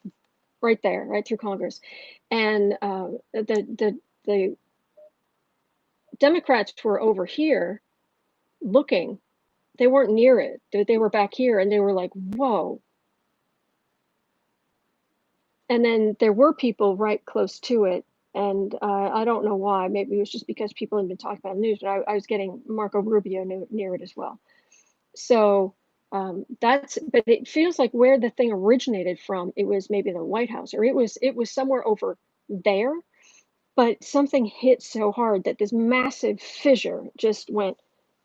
right there, right through Congress. And the Democrats were over here looking. They weren't near it. They were back here, and they were like, whoa. And then there were people right close to it, and I don't know why. Maybe it was just because people had been talking about the news, but I was getting Marco Rubio near it as well. So but it feels like where the thing originated from, it was maybe the White House, or it was somewhere over there, but something hit so hard that this massive fissure just went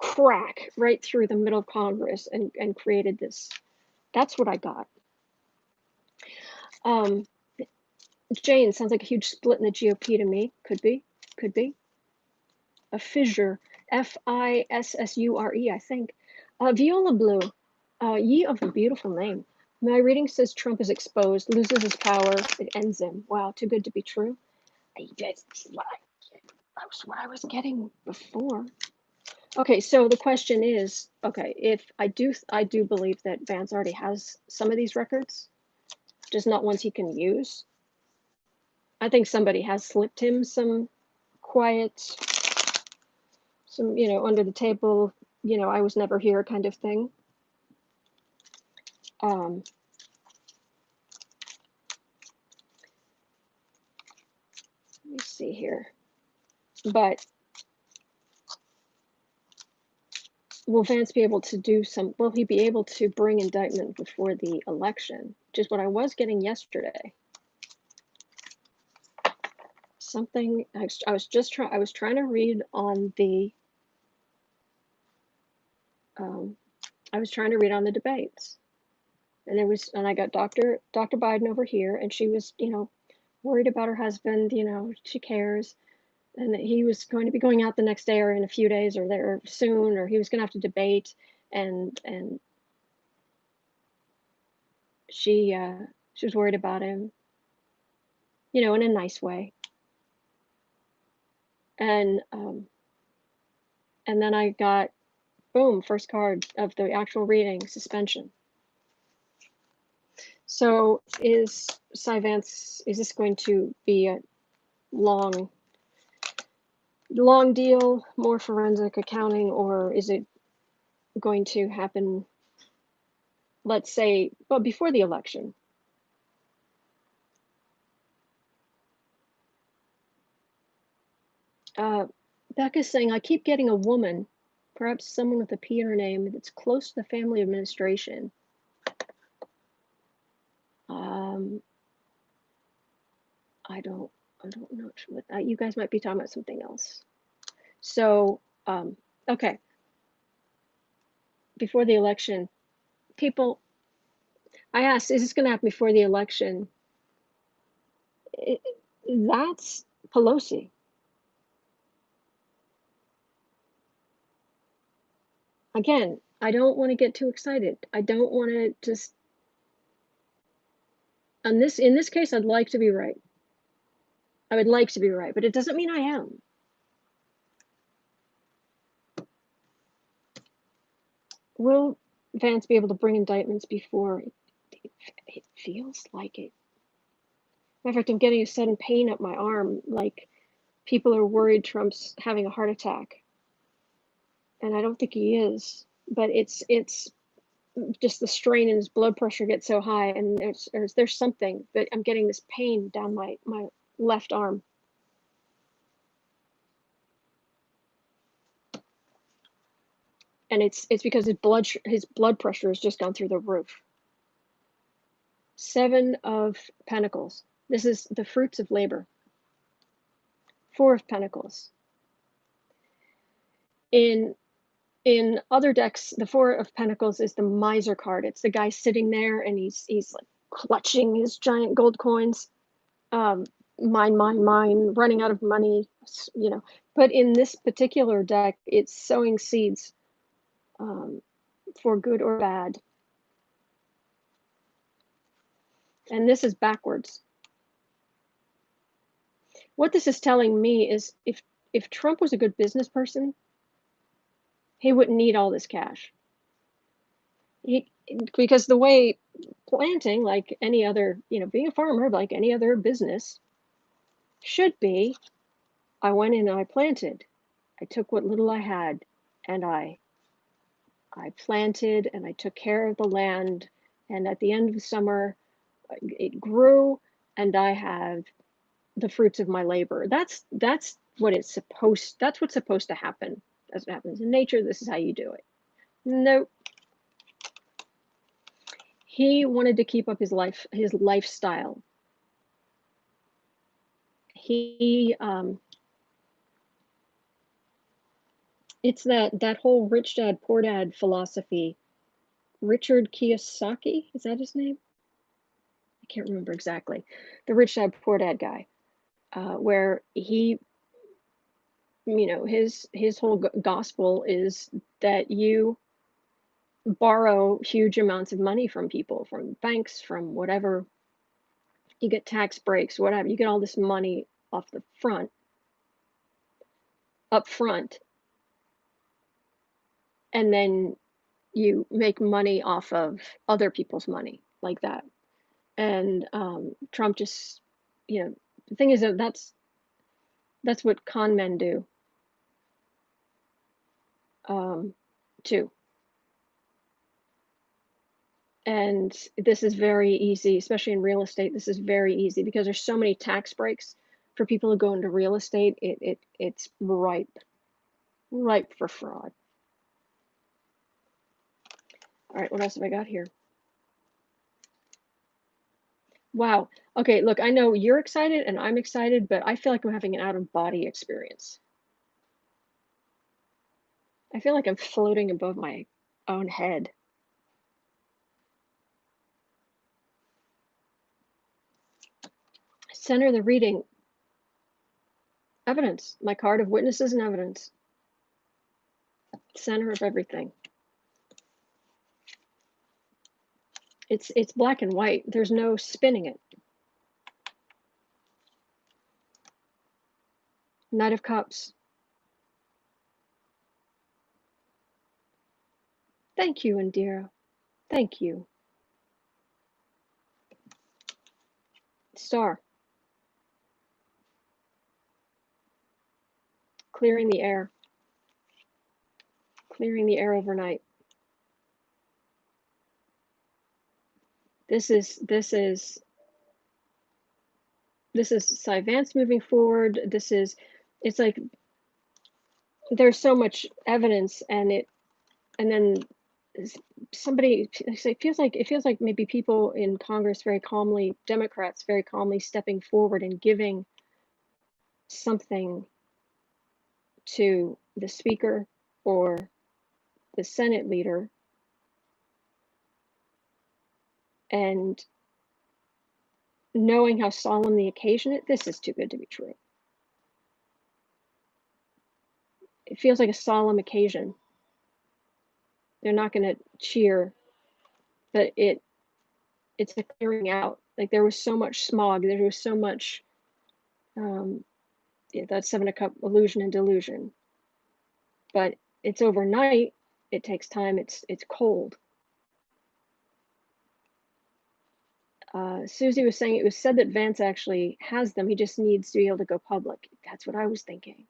crack right through the middle of Congress and created this. That's what I got. Jane, sounds like a huge split in the GOP to me. Could be. Could be. A fissure. Fissure, I think. Viola Blue. Ye of a beautiful name. My reading says Trump is exposed, loses his power, it ends him. Wow, too good to be true. That's what I was getting before. Okay, so the question is, okay, if I do believe that Vance already has some of these records, just not ones he can use. I think somebody has slipped him some quiet, some, under the table, I was never here kind of thing. Let me see here. But will Vance be able to do will he be able to bring indictment before the election? Which is what I was getting yesterday. Something, I was trying to read on the, I was trying to read on the debates. And I got Dr. Biden over here, and she was, worried about her husband, she cares. And that he was going to be going out the next day or in a few days or there soon, or he was going to have to debate. And she was worried about him, in a nice way. And then I got, boom, first card of the actual reading, suspension. So is Cy Vance, is this going to be a long deal, more forensic accounting, or is it going to happen, let's say, before the election? Becca's saying, I keep getting a woman, perhaps someone with a P in her name that's close to the family administration. I don't know what, you guys might be talking about something else. So, okay. Before the election, people, I asked, is this going to happen before the election? That's Pelosi. Again, I don't want to get too excited. I don't want to just, in this case, I'd like to be right. I would like to be right, but it doesn't mean I am. Will Vance be able to bring indictments before? It feels like it. Matter of fact, I'm getting a sudden pain up my arm, like people are worried Trump's having a heart attack. And I don't think he is, but it's just the strain in his blood pressure gets so high, and there's something, but I'm getting this pain down my left arm. And it's because his blood pressure has just gone through the roof. 7 of Pentacles. This is the fruits of labor. 4 of Pentacles. In other decks, the 4 of Pentacles is the miser card. It's the guy sitting there and he's like clutching his giant gold coins. Mine, running out of money, But in this particular deck, it's sowing seeds for good or bad. And this is backwards. What this is telling me is if Trump was a good business person, he wouldn't need all this cash. Because the way planting, like any other, being a farmer, like any other business, should be, I went in and I planted. I took what little I had and I planted and I took care of the land. And at the end of the summer, it grew and I have the fruits of my labor. That's what's supposed to happen. That's what happens in nature. This is how you do it. Nope. He wanted to keep up his lifestyle. He It's that whole rich dad, poor dad philosophy. Richard Kiyosaki, is that his name? I can't remember exactly. The rich dad, poor dad guy, where he, his whole gospel is that you borrow huge amounts of money from people, from banks, from whatever. You get tax breaks, whatever. You get all this money off the up front, and then you make money off of other people's money like that. And Trump just, the thing is that that's what con men do too. And this is very easy, especially in real estate. This is very easy because there's so many tax breaks for people who go into real estate. It's ripe for fraud. All right, what else have I got here? Wow. Okay, look, I know you're excited and I'm excited, but I feel like I'm having an out-of-body experience. I feel like I'm floating above my own head. Center the reading. Evidence. My card of witnesses and evidence. Center of everything. It's black and white. There's no spinning it. Knight of Cups. Thank you, Indira. Thank you. Star. Clearing the air. Clearing the air overnight. This is Vance moving forward. It's like there's so much evidence, and then somebody, it feels like maybe people in Congress very calmly, Democrats very calmly stepping forward and giving something to the speaker or the Senate leader, and knowing how solemn the occasion is. This is too good to be true. It feels like a solemn occasion. They're not going to cheer, but it's a clearing out. Like there was so much smog, there was so much that Seven of Cups illusion and delusion. But it's overnight, it takes time, it's cold. Susie was saying it was said that Vance actually has them, he just needs to be able to go public. That's what I was thinking.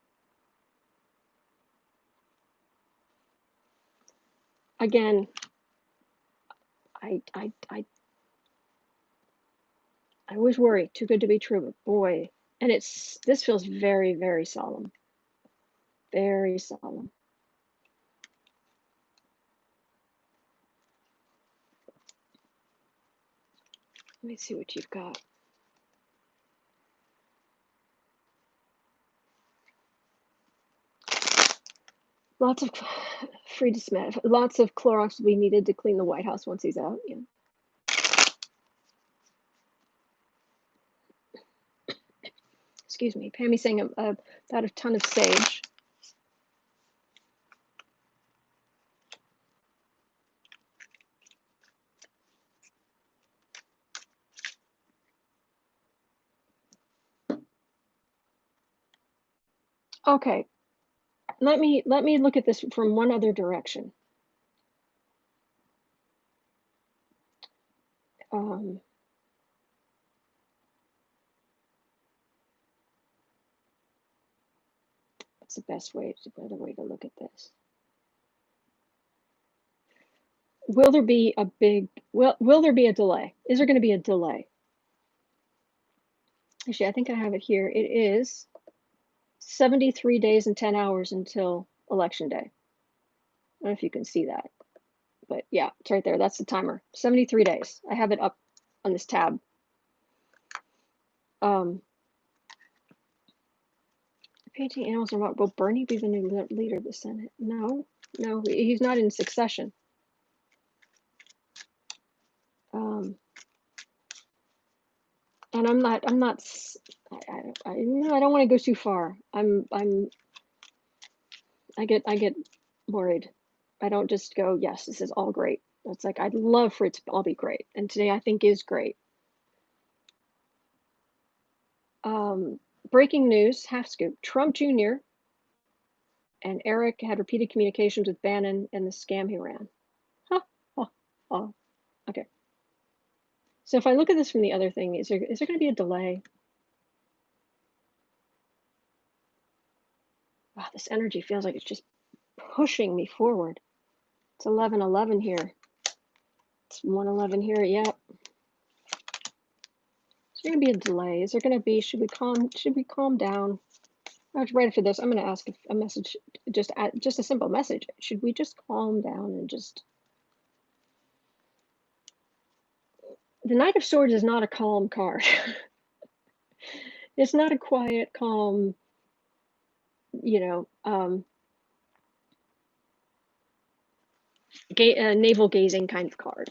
Again, I always worry, too good to be true, but boy, and this feels very, very solemn. Very solemn. Let me see what you've got. Lots of free to smell. Lots of Clorox will be needed to clean the White House once he's out. Yeah. Excuse me. Pammy saying about a ton of sage. Okay. Let me look at this from one other direction. What's the best way, better way to look at this? Will there be a delay? Is there going to be a delay? Actually, I think I have it here. It is 73 days and 10 hours until Election Day. I don't know if you can see that, but yeah, it's right there. That's the timer. 73 days. I have it up on this tab. Painting animals are what? Will Bernie be the new leader of the Senate? No, no, he's not in succession. And I'm not. I don't want to go too far. I get worried. I don't just go, yes, this is all great. It's like, I'd love for it to all be great. And today I think is great. Breaking news, half scoop. Trump Jr. and Eric had repeated communications with Bannon and the scam he ran. Huh. Oh. Okay. So if I look at this from the other thing, is there going to be a delay? Wow, this energy feels like it's just pushing me forward. It's 11:11 here. It's 1:11 here. Yep. Is there going to be a delay? Is there going to be? Should we calm down? Right after this, I'm going to ask a message, just a simple message. Should we just calm down and just? The Knight of Swords is not a calm card. It's not a quiet, calm, navel gazing kind of card.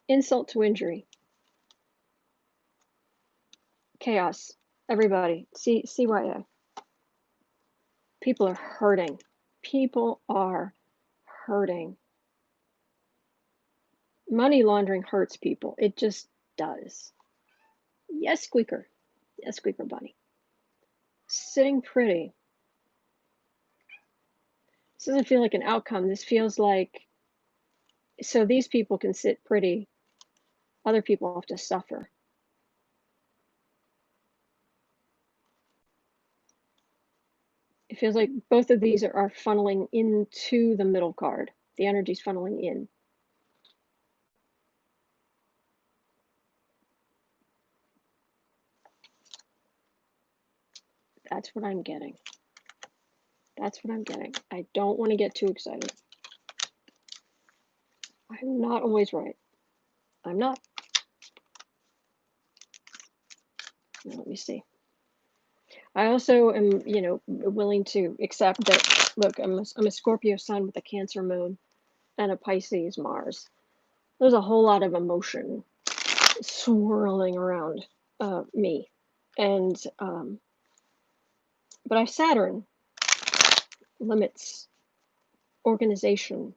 Insult to injury. Chaos. Everybody. CYA. People are hurting. People are hurting. Money laundering hurts people. It just does. Yes, Squeaker. Yes, Squeaker Bunny. Sitting pretty. This doesn't feel like an outcome. This feels like, so these people can sit pretty. Other people have to suffer. It feels like both of these are funneling into the middle card. The energy's funneling in. That's what I'm getting. That's what I'm getting. I don't want to get too excited. I'm not always right. I'm not. Now, let me see. I also am, willing to accept that, look, I'm a Scorpio sun with a Cancer moon and a Pisces Mars. There's a whole lot of emotion swirling around me. And, but I have Saturn, limits, organization,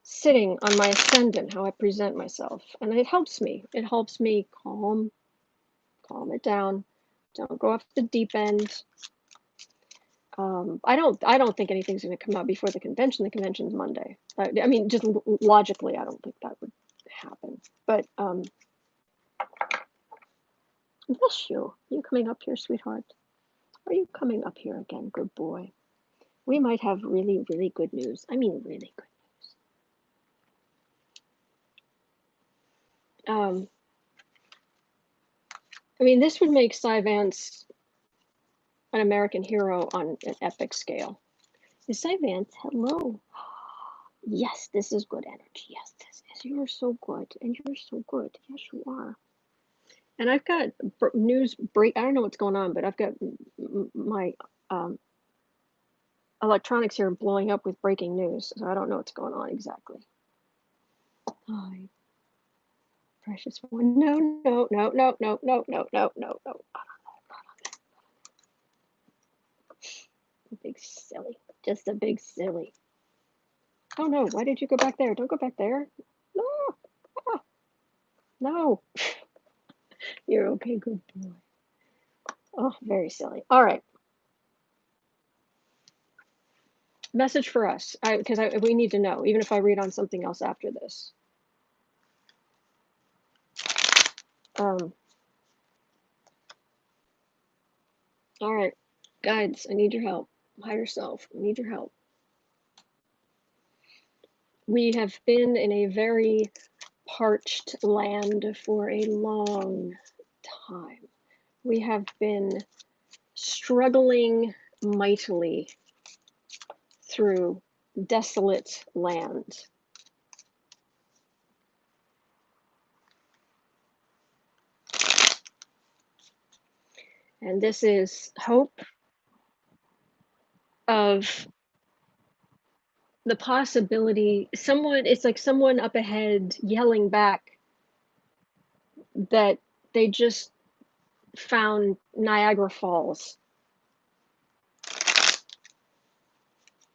sitting on my ascendant, how I present myself. And it helps me. It helps me calm it down. Don't go off the deep end. I don't think anything's going to come out before the convention. The convention's Monday. I mean, just logically, I don't think that would happen. But bless you. Are you coming up here, sweetheart? Are you coming up here again, good boy? We might have really, really good news. I mean, really good news. I mean, this would make Vance an American hero on an epic scale. Is Vance? Hello. Yes, this is good energy. Yes, this is. You're so good, and you're so good. Yes, you are. And I've got news break. I don't know what's going on, but I've got my electronics here blowing up with breaking news. So I don't know what's going on exactly. Hi, precious one. No. Big silly. Just a big silly. Oh no, why did you go back there? Don't go back there. No. Ah. No. You're okay, good boy. Oh, very silly. All right. Message for us, because we need to know, even if I read on something else after this. All right, guides, I need your help. Higher self, I need your help. We have been in a very parched land for a long time. We have been struggling mightily through desolate land. And this is hope of the possibility, someone, it's like someone up ahead yelling back that they just found Niagara Falls.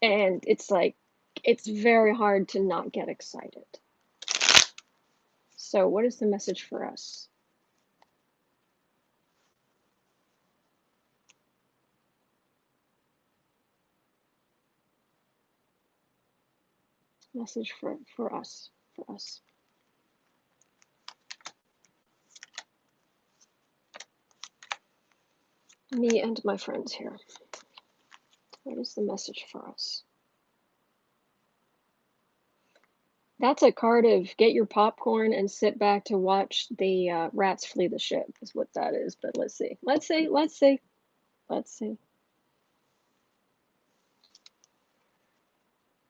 And it's like, it's very hard to not get excited. So what is the message for us? Message for us. Me and my friends here. What is the message for us? That's a card of get your popcorn and sit back to watch the rats flee the ship, is what that is. But let's see. Let's see.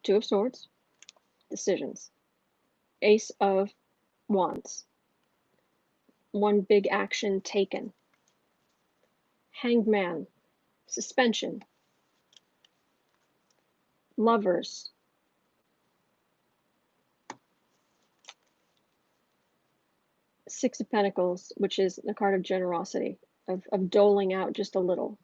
Two of Swords. Decisions. Ace of Wands. One big action taken. Hanged Man. Suspension. Lovers. Six of Pentacles, which is the card of generosity, of doling out just a little.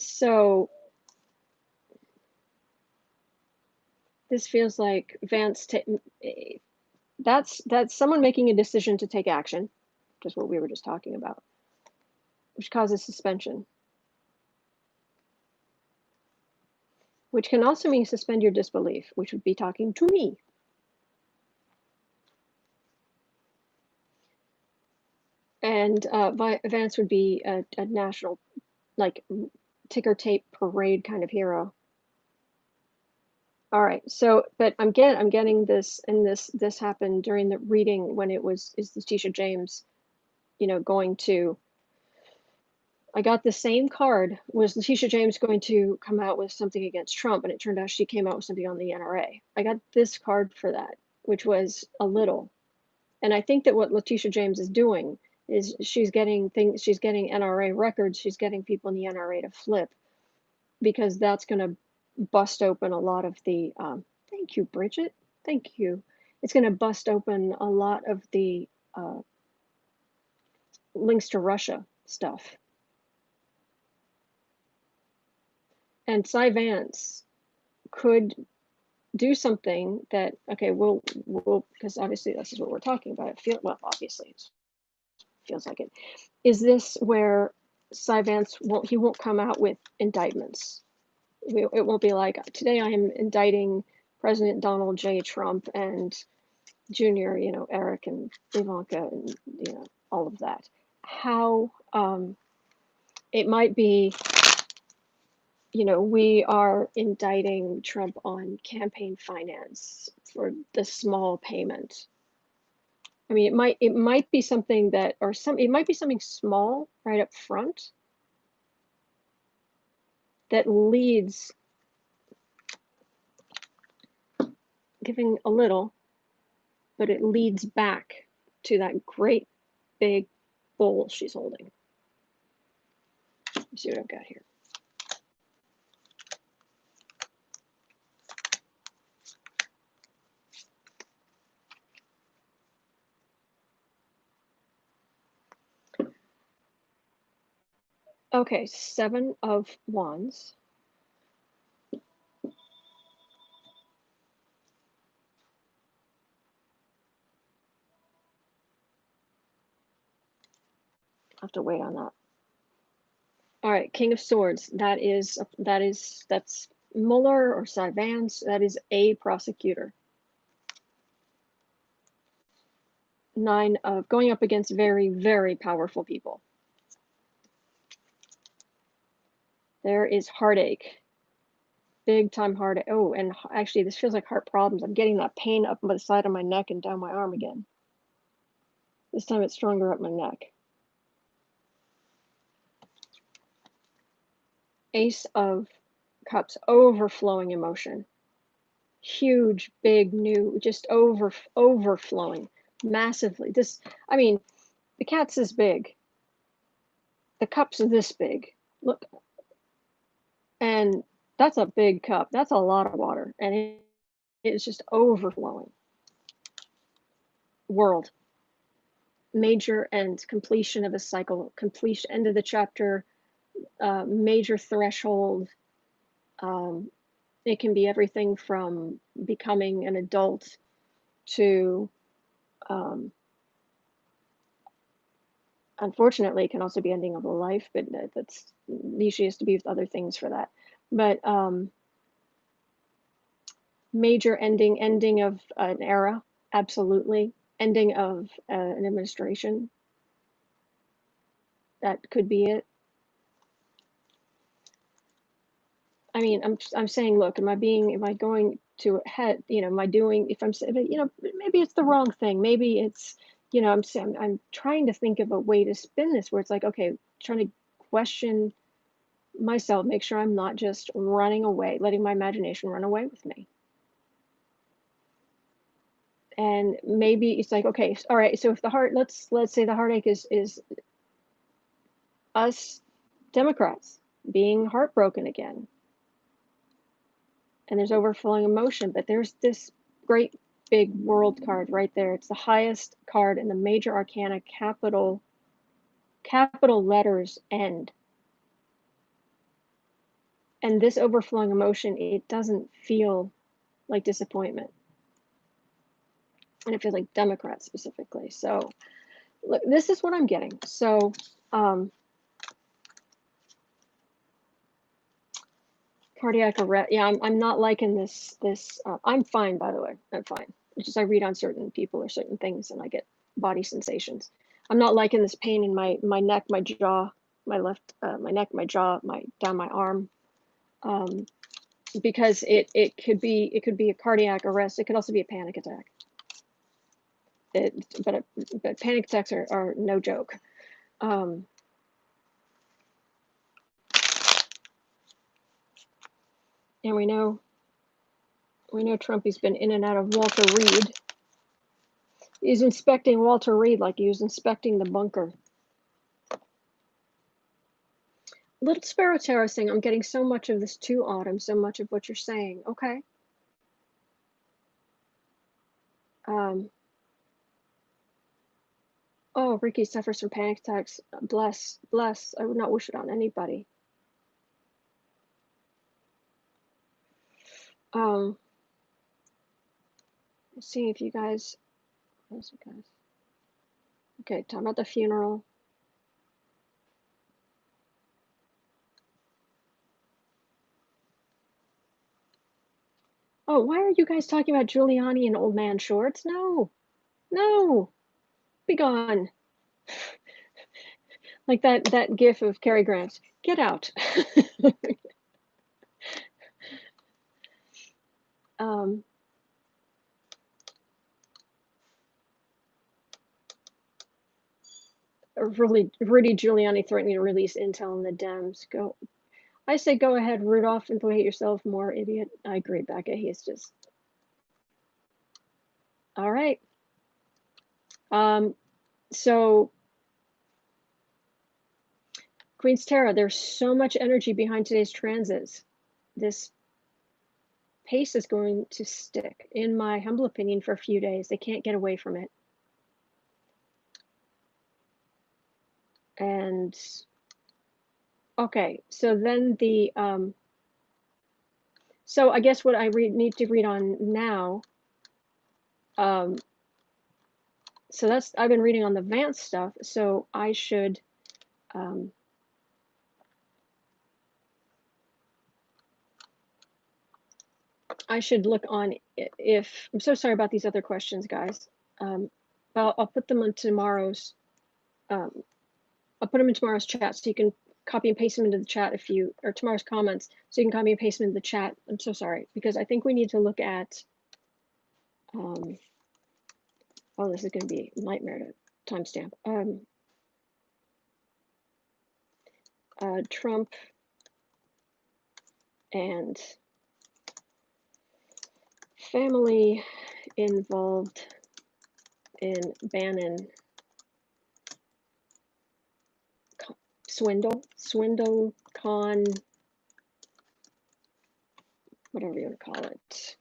So this feels like Vance, that's someone making a decision to take action, just what we were just talking about, which causes suspension. Which can also mean suspend your disbelief, which would be talking to me. And Vance would be a national, like, ticker tape parade kind of hero. All right, so, but I'm getting this, and this happened during the reading when it was, is Letitia James, you know, going to, I got the same card, was Letitia James going to come out with something against Trump, and it turned out she came out with something on the NRA. I got this card for that, which was a little. And I think that what Letitia James is doing is she's getting NRA records, she's getting people in the NRA to flip, because that's going to bust open a lot of the, thank you, Bridget, thank you. It's going to bust open a lot of the links to Russia stuff. And Cy Vance could do something that, okay, we'll because obviously this is what we're talking about. Obviously it feels like it. Is this where Cy Vance won't come out with indictments? It won't be like, today I am indicting President Donald J. Trump and Junior, you know, Eric and Ivanka, and, you know, all of that. How it might be, you know, we are indicting Trump on campaign finance for the small payment. I mean, it might be something that, or it might be something small right up front that leads, giving a little, but it leads back to that great big bowl she's holding. Let's see what I've got here. Okay, Seven of Wands. I'll have to wait on that. All right, King of Swords. That's Mueller or Cy Vance. That is a prosecutor. Nine of going up against very, very powerful people. There is heartache. Big time heartache. Oh, and actually this feels like heart problems. I'm getting that pain up the side of my neck and down my arm again. This time it's stronger up my neck. Ace of Cups, overflowing emotion. huge, big, new, just overflowing massively. I mean, the cat's this big. The cup's this big. Look, and that's a big cup. That's a lot of water, and it's just overflowing. World. Major end, completion of a cycle, completion, end of the chapter, major threshold. It can be everything from becoming an adult to, unfortunately, it can also be ending of a life, but that's usually has to be with other things for that. But major ending of an era, absolutely. Ending of an administration, that could be it. I mean, I'm saying, look, am I going to head, am I doing, if I'm saying, maybe it's the wrong thing. Maybe it's, I'm trying to think of a way to spin this where it's like, okay, trying to question myself, make sure I'm not just running away, letting my imagination run away with me. And maybe it's like, okay, all right, so if the heart, let's say the heartache is us Democrats being heartbroken again. And there's overflowing emotion, but there's this great big world card right there. It's the highest card in the major arcana, capital letters end. And this overflowing emotion, it doesn't feel like disappointment. And it feels like Democrats specifically. So look, this is what I'm getting. So cardiac arrest. Yeah, I'm not liking this. I'm fine, by the way. I'm fine. It's just I read on certain people or certain things, and I get body sensations. I'm not liking this pain in my neck, my jaw, my left, my neck, my jaw, down my arm, because it could be a cardiac arrest. It could also be a panic attack. But panic attacks are no joke. And we know Trumpy's been in and out of Walter Reed. He's inspecting Walter Reed like he was inspecting the bunker. Little Sparrow Tarot saying, I'm getting so much of this too, Autumn, so much of what you're saying. Okay. Oh, Ricky suffers from panic attacks. Bless. I would not wish it on anybody. Let's see if you guys. Okay, talking about the funeral. Oh, why are you guys talking about Giuliani and old man shorts? No, be gone. Like that gif of Cary Grant. Get out. Rudy Giuliani threatening to release intel on the Dems. I say go ahead, Rudolph, implicate yourself more, idiot. I agree, Becca. He's just all right. So Queen's Tarot, there's so much energy behind today's transits. This pace is going to stick, in my humble opinion, for a few days. They can't get away from it. And okay, so then so I guess what I need to read on now, so that's, I've been reading on the Vance stuff, so I should, look on if, I'm so sorry about these other questions, guys. But I'll put them on tomorrow's, I'll put them in tomorrow's chat, so you can copy and paste them into the chat or tomorrow's comments, so you can copy and paste them into the chat. I'm so sorry, because I think we need to look at, oh, this is going to be a nightmare to timestamp. Trump and family involved in Bannon swindle, con, whatever you want to call it.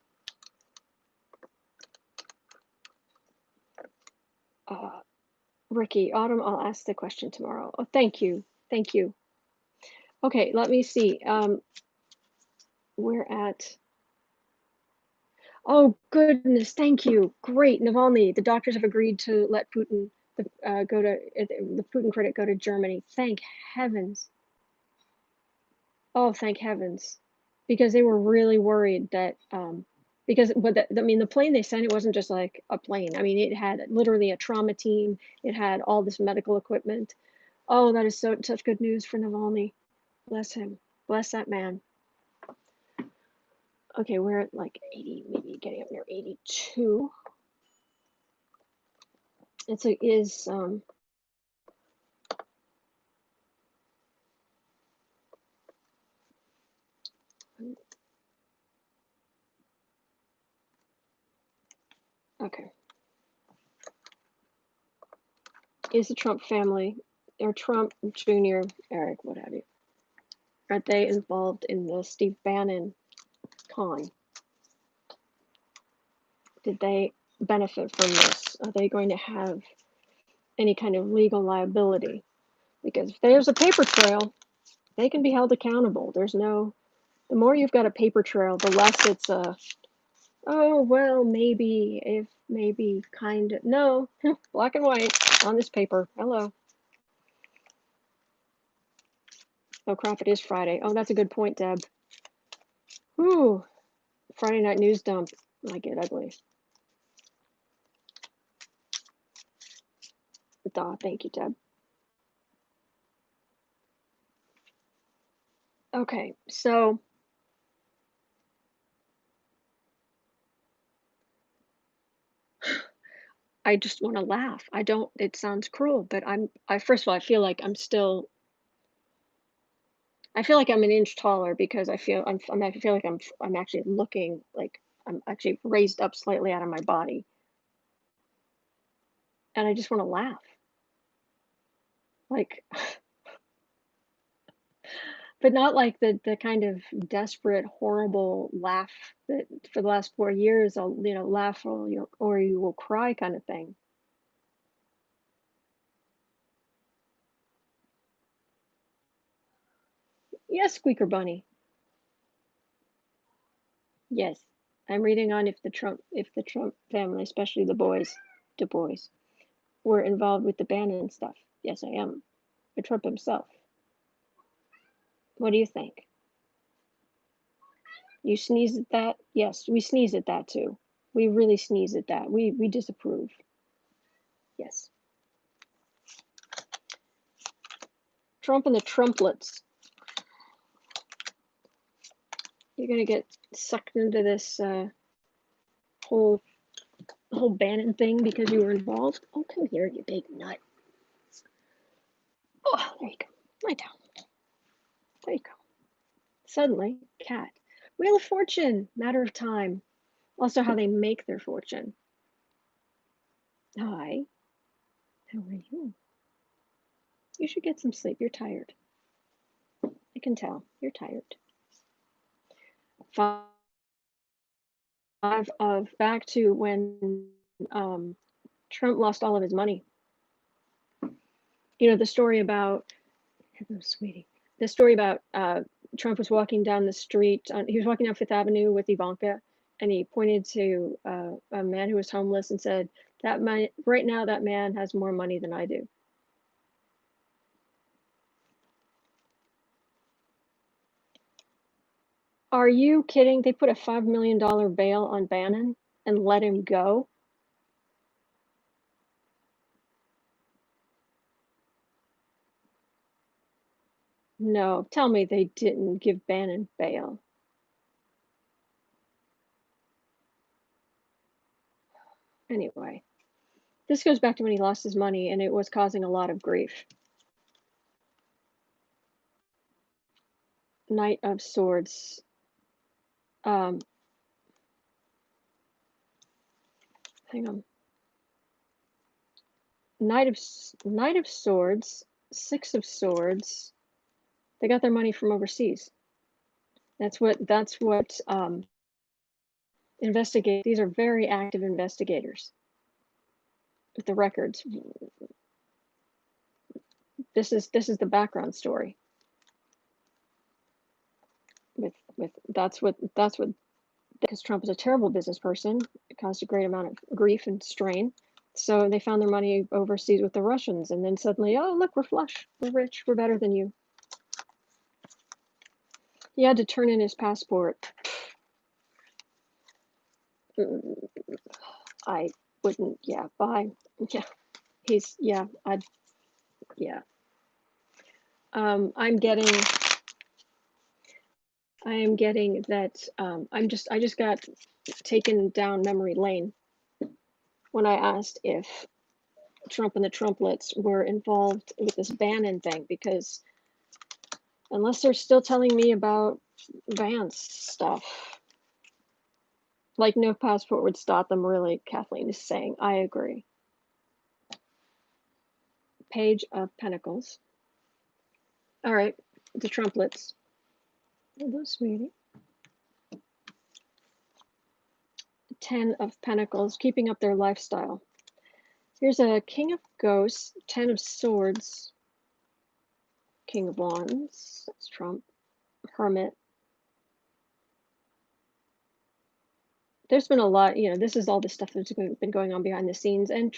Ricky, Autumn, I'll ask the question tomorrow. Oh, thank you. Thank you. Okay, let me see. We're at, oh goodness, thank you. Great, Navalny. The doctors have agreed to let Putin go to the Putin critic go to Germany. Thank heavens. Oh, thank heavens, because they were really worried that because I mean the plane they sent, it wasn't just like a plane. I mean it had literally a trauma team. It had all this medical equipment. Oh, that is such good news for Navalny. Bless him. Bless that man. Okay, we're at like 80, maybe getting up near 82. Okay. Is the Trump family or Trump Jr., Eric, what have you, are they involved in the Steve Bannon con? Did they benefit from this? Are they going to have any kind of legal liability? Because if there's a paper trail, they can be held accountable. The more you've got a paper trail, the less it's oh, well, maybe, kind of. No, black and white on this paper. Hello. Oh, crap, it is Friday. Oh, that's a good point, Deb. Ooh, Friday night news dump might get ugly. Duh, thank you, Deb. Okay, so I just want to laugh. It sounds cruel, but first of all, I feel like I'm an inch taller because I feel like I'm actually looking like I'm actually raised up slightly out of my body. And I just want to laugh. Like, but not like the kind of desperate, horrible laugh that for the last 4 years I'll, laugh or you will cry kind of thing. Yes, Squeaker Bunny. Yes. I'm reading on if the Trump family, especially the boys, Du Bois, were involved with the Bannon stuff. Yes, I am. The Trump himself. What do you think? You sneeze at that? Yes, we sneeze at that too. We really sneeze at that. We disapprove. Yes. Trump and the Trumplets. You're gonna get sucked into this whole Bannon thing because you were involved. Oh, come here, you big nut. Oh, there you go. Lie down. There you go. Suddenly, cat. Wheel of Fortune. Matter of time. Also, how they make their fortune. Hi. How are you? You should get some sleep. You're tired. I can tell. You're tired. 5 of back to when Trump lost all of his money. The story about, hello, sweetie. The story about Trump was walking down the street. He was walking down Fifth Avenue with Ivanka, and he pointed to a man who was homeless and said, "That man, right now, that man has more money than I do." Are you kidding? They put a $5 million bail on Bannon and let him go? No, tell me they didn't give Bannon bail. Anyway, this goes back to when he lost his money and it was causing a lot of grief. Knight of Swords. hang on. Knight of Swords, Six of Swords. They got their money from overseas. That's what investigate. These are very active investigators with the records. This is the background story. With that's what because Trump is a terrible business person. It caused a great amount of grief and strain. So they found their money overseas with the Russians, and then suddenly, oh look, we're flush, we're rich, we're better than you. He had to turn in his passport. I wouldn't. Yeah, bye. Yeah, he's. Yeah, I'd. Yeah. I am getting that. I just got taken down memory lane when I asked if Trump and the Trumplets were involved with this Bannon thing, because unless they're still telling me about Vance stuff, like no passport would stop them, really, Kathleen is saying. I agree. Page of Pentacles. All right, the Trumplets. Hello, sweetie. 10 of Pentacles, keeping up their lifestyle. Here's a King of Ghosts, 10 of Swords, King of Wands, that's Trump, Hermit. There's been a lot, this is all the stuff that's been going on behind the scenes, and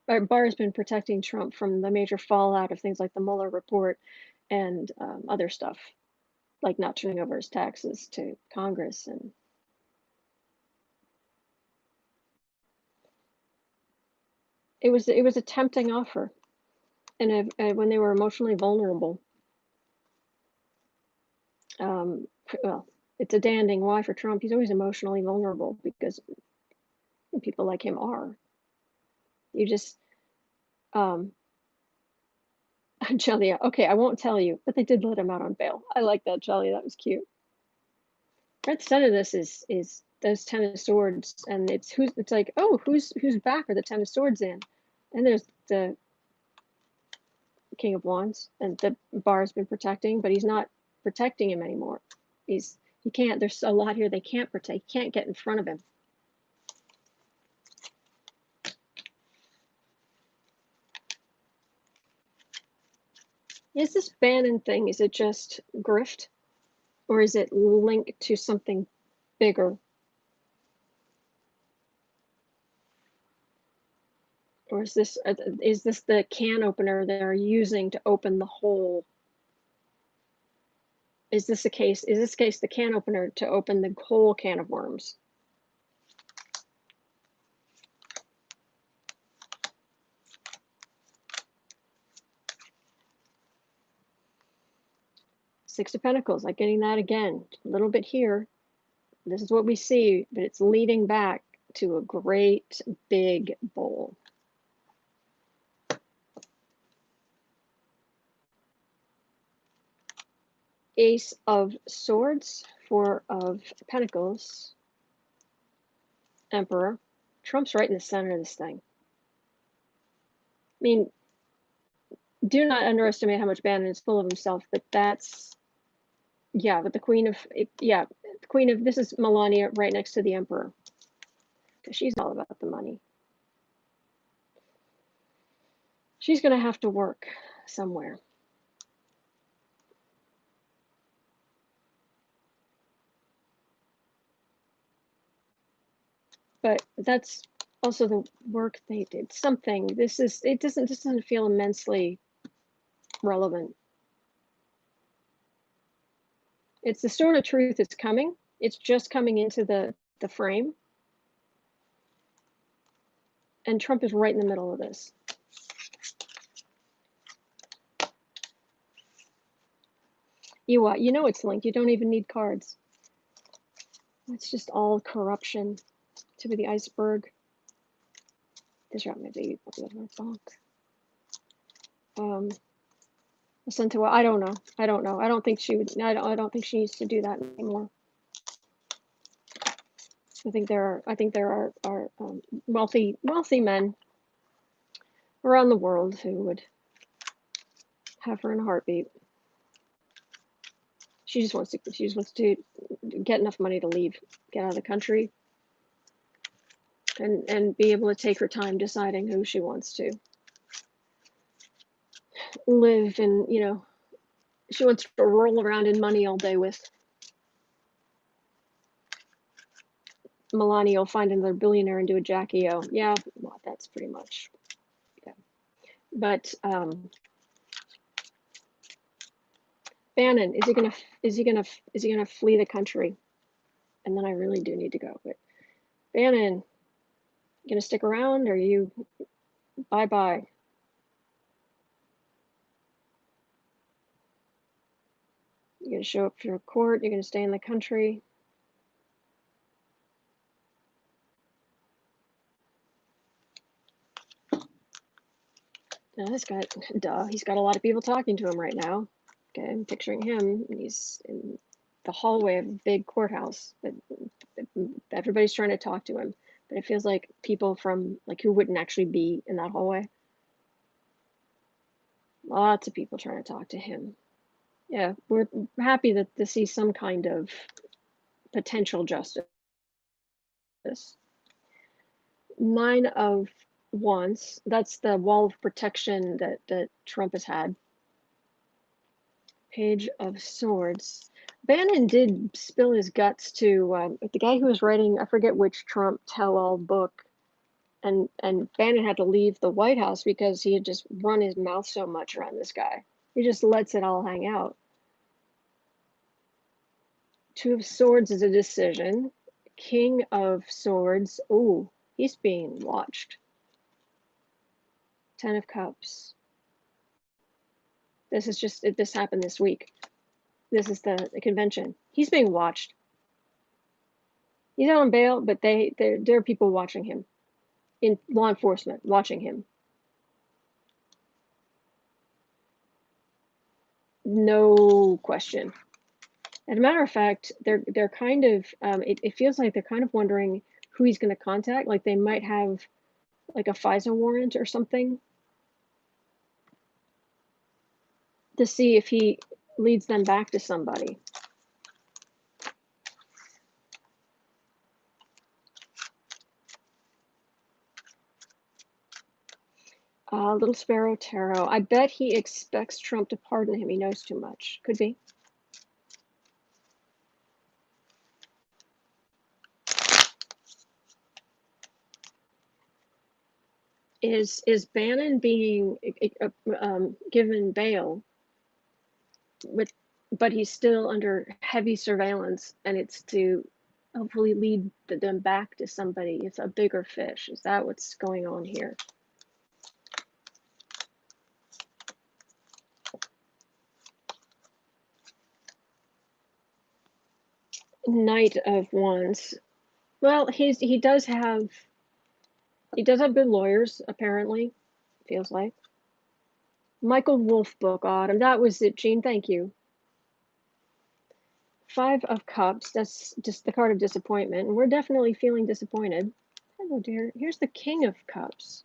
Barr has been protecting Trump from the major fallout of things like the Mueller report and other stuff, like not turning over his taxes to Congress. And it was a tempting offer, and when they were emotionally vulnerable. Well, it's a damning why for Trump. He's always emotionally vulnerable because people like him are. You just, Jelia, okay, I won't tell you, but they did let him out on bail. I like that, Jelia, that was cute. Right center of this is those 10 of Swords, and it's like, oh, who's back are the 10 of Swords in? And there's the King of Wands, and the Barr's been protecting, but he's not protecting him anymore. He can't, there's a lot here they can't protect. He can't get in front of him. Is this Bannon thing, is it just grift? Or is it linked to something bigger? Or is this the can opener they're using to open the hole? Is this the can opener to open the whole can of worms? Six of Pentacles, like getting that again, a little bit here. This is what we see, but it's leading back to a great big bowl. Ace of Swords, Four of Pentacles, Emperor. Trump's right in the center of this thing. I mean, do not underestimate how much Bannon is full of himself, but that's, yeah, but the Queen of, this is Melania right next to the Emperor, because she's all about the money. She's going to have to work somewhere. But that's also the work they did. Something. This doesn't feel immensely relevant. It's the Sword of Truth is coming. It's just coming into the frame. And Trump is right in the middle of this. You know it's linked. You don't even need cards. It's just all corruption. To be the iceberg. This route maybe listen to what I don't know. I don't think she would. I don't think she needs to do that anymore. I think there are wealthy men around the world who would have her in a heartbeat. She just wants to get enough money to leave, get out of the country, and be able to take her time deciding who she wants to live and, you know, she wants to roll around in money all day with. Melania will find another billionaire and do a Jackie O. Yeah, well, that's pretty much, yeah. But Bannon, is he gonna flee the country? And then I really do need to go. But Bannon, you gonna stick around, or you bye? You're gonna show up for court? You're gonna stay in the country? Now this guy, duh, he's got a lot of people talking to him right now. Okay, I'm picturing him. He's in the hallway of a big courthouse, but everybody's trying to talk to him. But it feels like people from, like, who wouldn't actually be in that hallway. Lots of people trying to talk to him. Yeah, we're happy to see some kind of potential justice. 9 of Wands. That's the wall of protection that Trump has had. Page of Swords. Bannon did spill his guts to the guy who was writing, I forget which Trump tell-all book, and Bannon had to leave the White House because he had just run his mouth so much around this guy. He just lets it all hang out. 2 of Swords is a decision. King of Swords. Oh, he's being watched. 10 of Cups. This happened this week. This is the convention. He's being watched. He's out on bail, but there are people watching him, in law enforcement watching him. No question. As a matter of fact, they're kind of it feels like they're kind of wondering who he's going to contact. Like they might have like a FISA warrant or something to see if he leads them back to somebody. Little Sparrow Tarot. I bet he expects Trump to pardon him. He knows too much. Could be. Is Bannon being given bail but he's still under heavy surveillance, and it's to hopefully lead them back to somebody. It's a bigger fish. Is that what's going on here? Knight of Wands. Well, he does have good lawyers, apparently. Feels like. Michael Wolff book, Autumn. That was it, Jean. Thank you. 5 of Cups. That's just the card of disappointment. And we're definitely feeling disappointed. Hello, dear. Here's the King of Cups.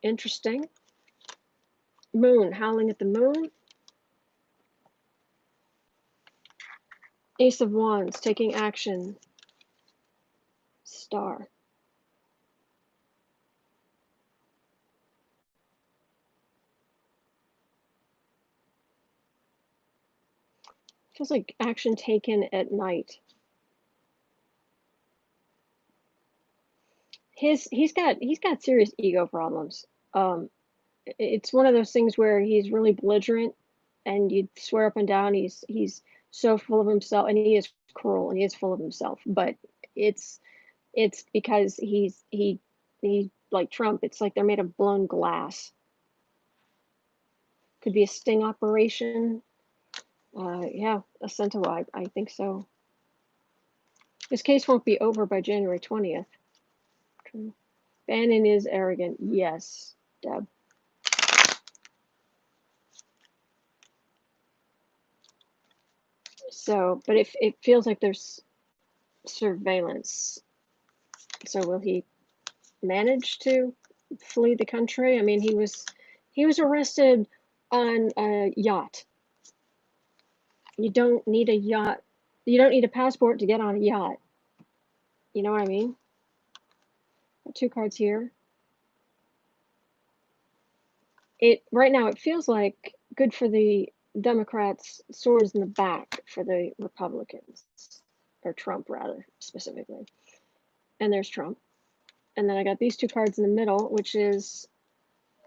Interesting. Moon. Howling at the Moon. Ace of Wands. Taking action. Star. Feels like action taken at night. He's got serious ego problems. It's one of those things where he's really belligerent, and you'd swear up and down he's so full of himself, and he is cruel, and he is full of himself. But it's because he like Trump. It's like they're made of blown glass. Could be a sting operation. Yeah, a Centaur. I think so. This case won't be over by January 20th. True. Bannon is arrogant. Yes, Deb. So, but if it feels like there's surveillance, so will he manage to flee the country? I mean, he was arrested on a yacht. You don't need a yacht. You don't need a passport to get on a yacht. You know what I mean? Got 2 cards here. Right now it feels like good for the Democrats, swords in the back for the Republicans, or Trump rather specifically. And there's Trump. And then I got these 2 cards in the middle, which is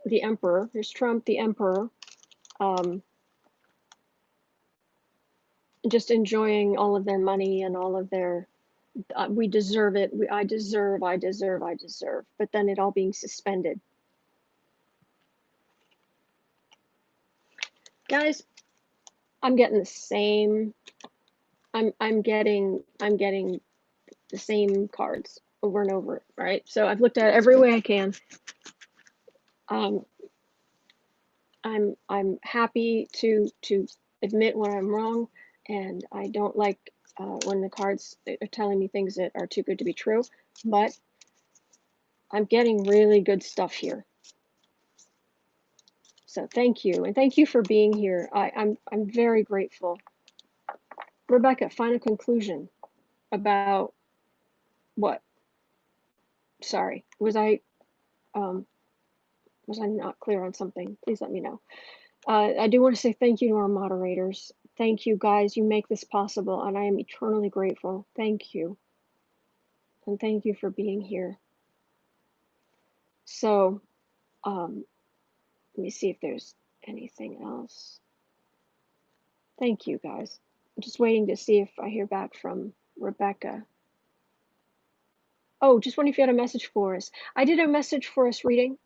the Emperor. There's Trump, the Emperor, just enjoying all of their money and all of their, we deserve it, I deserve. But then it all being suspended. Guys, I'm getting the same. I'm getting the same cards over and over, right? So I've looked at it every way I can. I'm happy to admit when I'm wrong, and I don't like when the cards are telling me things that are too good to be true, but I'm getting really good stuff here. So thank you, and thank you for being here. I'm very grateful. Rebecca, final conclusion about what? Sorry, was I not clear on something? Please let me know. I do want to say thank you to our moderators. Thank you, guys. You make this possible, and I am eternally grateful. Thank you. And thank you for being here. So, let me see if there's anything else. Thank you, guys. I'm just waiting to see if I hear back from Rebecca. Oh, just wondering if you had a message for us. I did a message for us reading,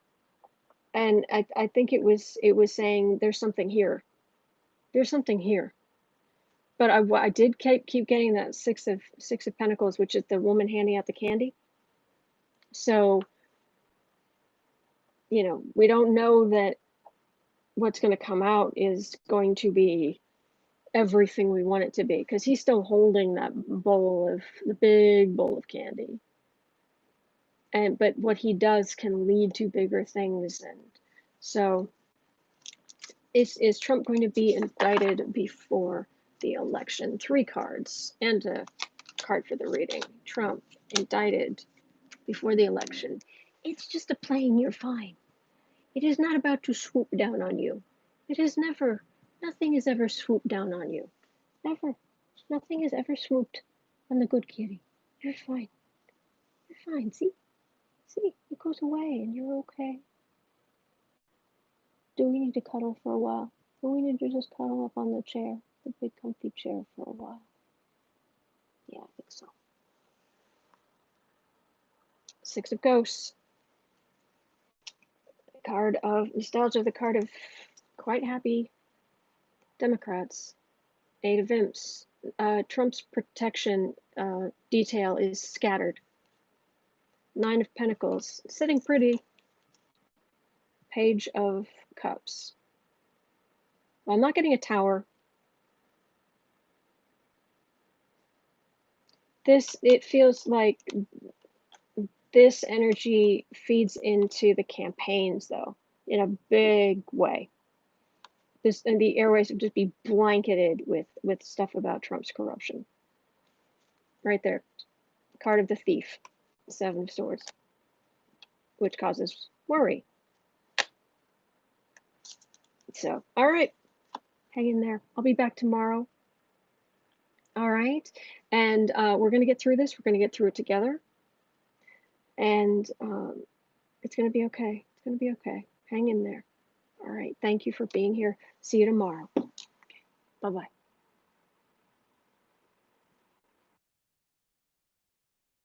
and I think it was saying there's something here. There's something here. But I did keep getting that six of Pentacles, which is the woman handing out the candy. So, you know, we don't know that what's going to come out is going to be everything we want it to be, because he's still holding that the big bowl of candy. But what he does can lead to bigger things. And so is Trump going to be indicted before the election? 3 cards and a card for the reading. Trump indicted before the election. It's just a plane, you're fine. It is not about to swoop down on you. It is never, nothing is ever swooped down on you. Never. Nothing is ever swooped on the good kitty. You're fine. You're fine. See, it goes away and you're okay. Do we need to cuddle for a while? Do we need to just cuddle up on the chair, the big comfy chair for a while? Yeah, I think so. 6 of Ghosts. Card of nostalgia, the card of quite happy Democrats. 8 of Imps. Trump's protection detail is scattered. 9 of Pentacles, sitting pretty. Page of Cups. Well, I'm not getting a tower. It feels like this energy feeds into the campaigns, though, in a big way. And the airways would just be blanketed with stuff about Trump's corruption. Right there. Card of the Thief. 7 of Swords. Which causes worry. So, all right. Hang in there. I'll be back tomorrow. All right. And we're going to get through this. We're going to get through it together. And it's going to be okay. It's going to be okay. Hang in there. All right. Thank you for being here. See you tomorrow. Okay. Bye-bye.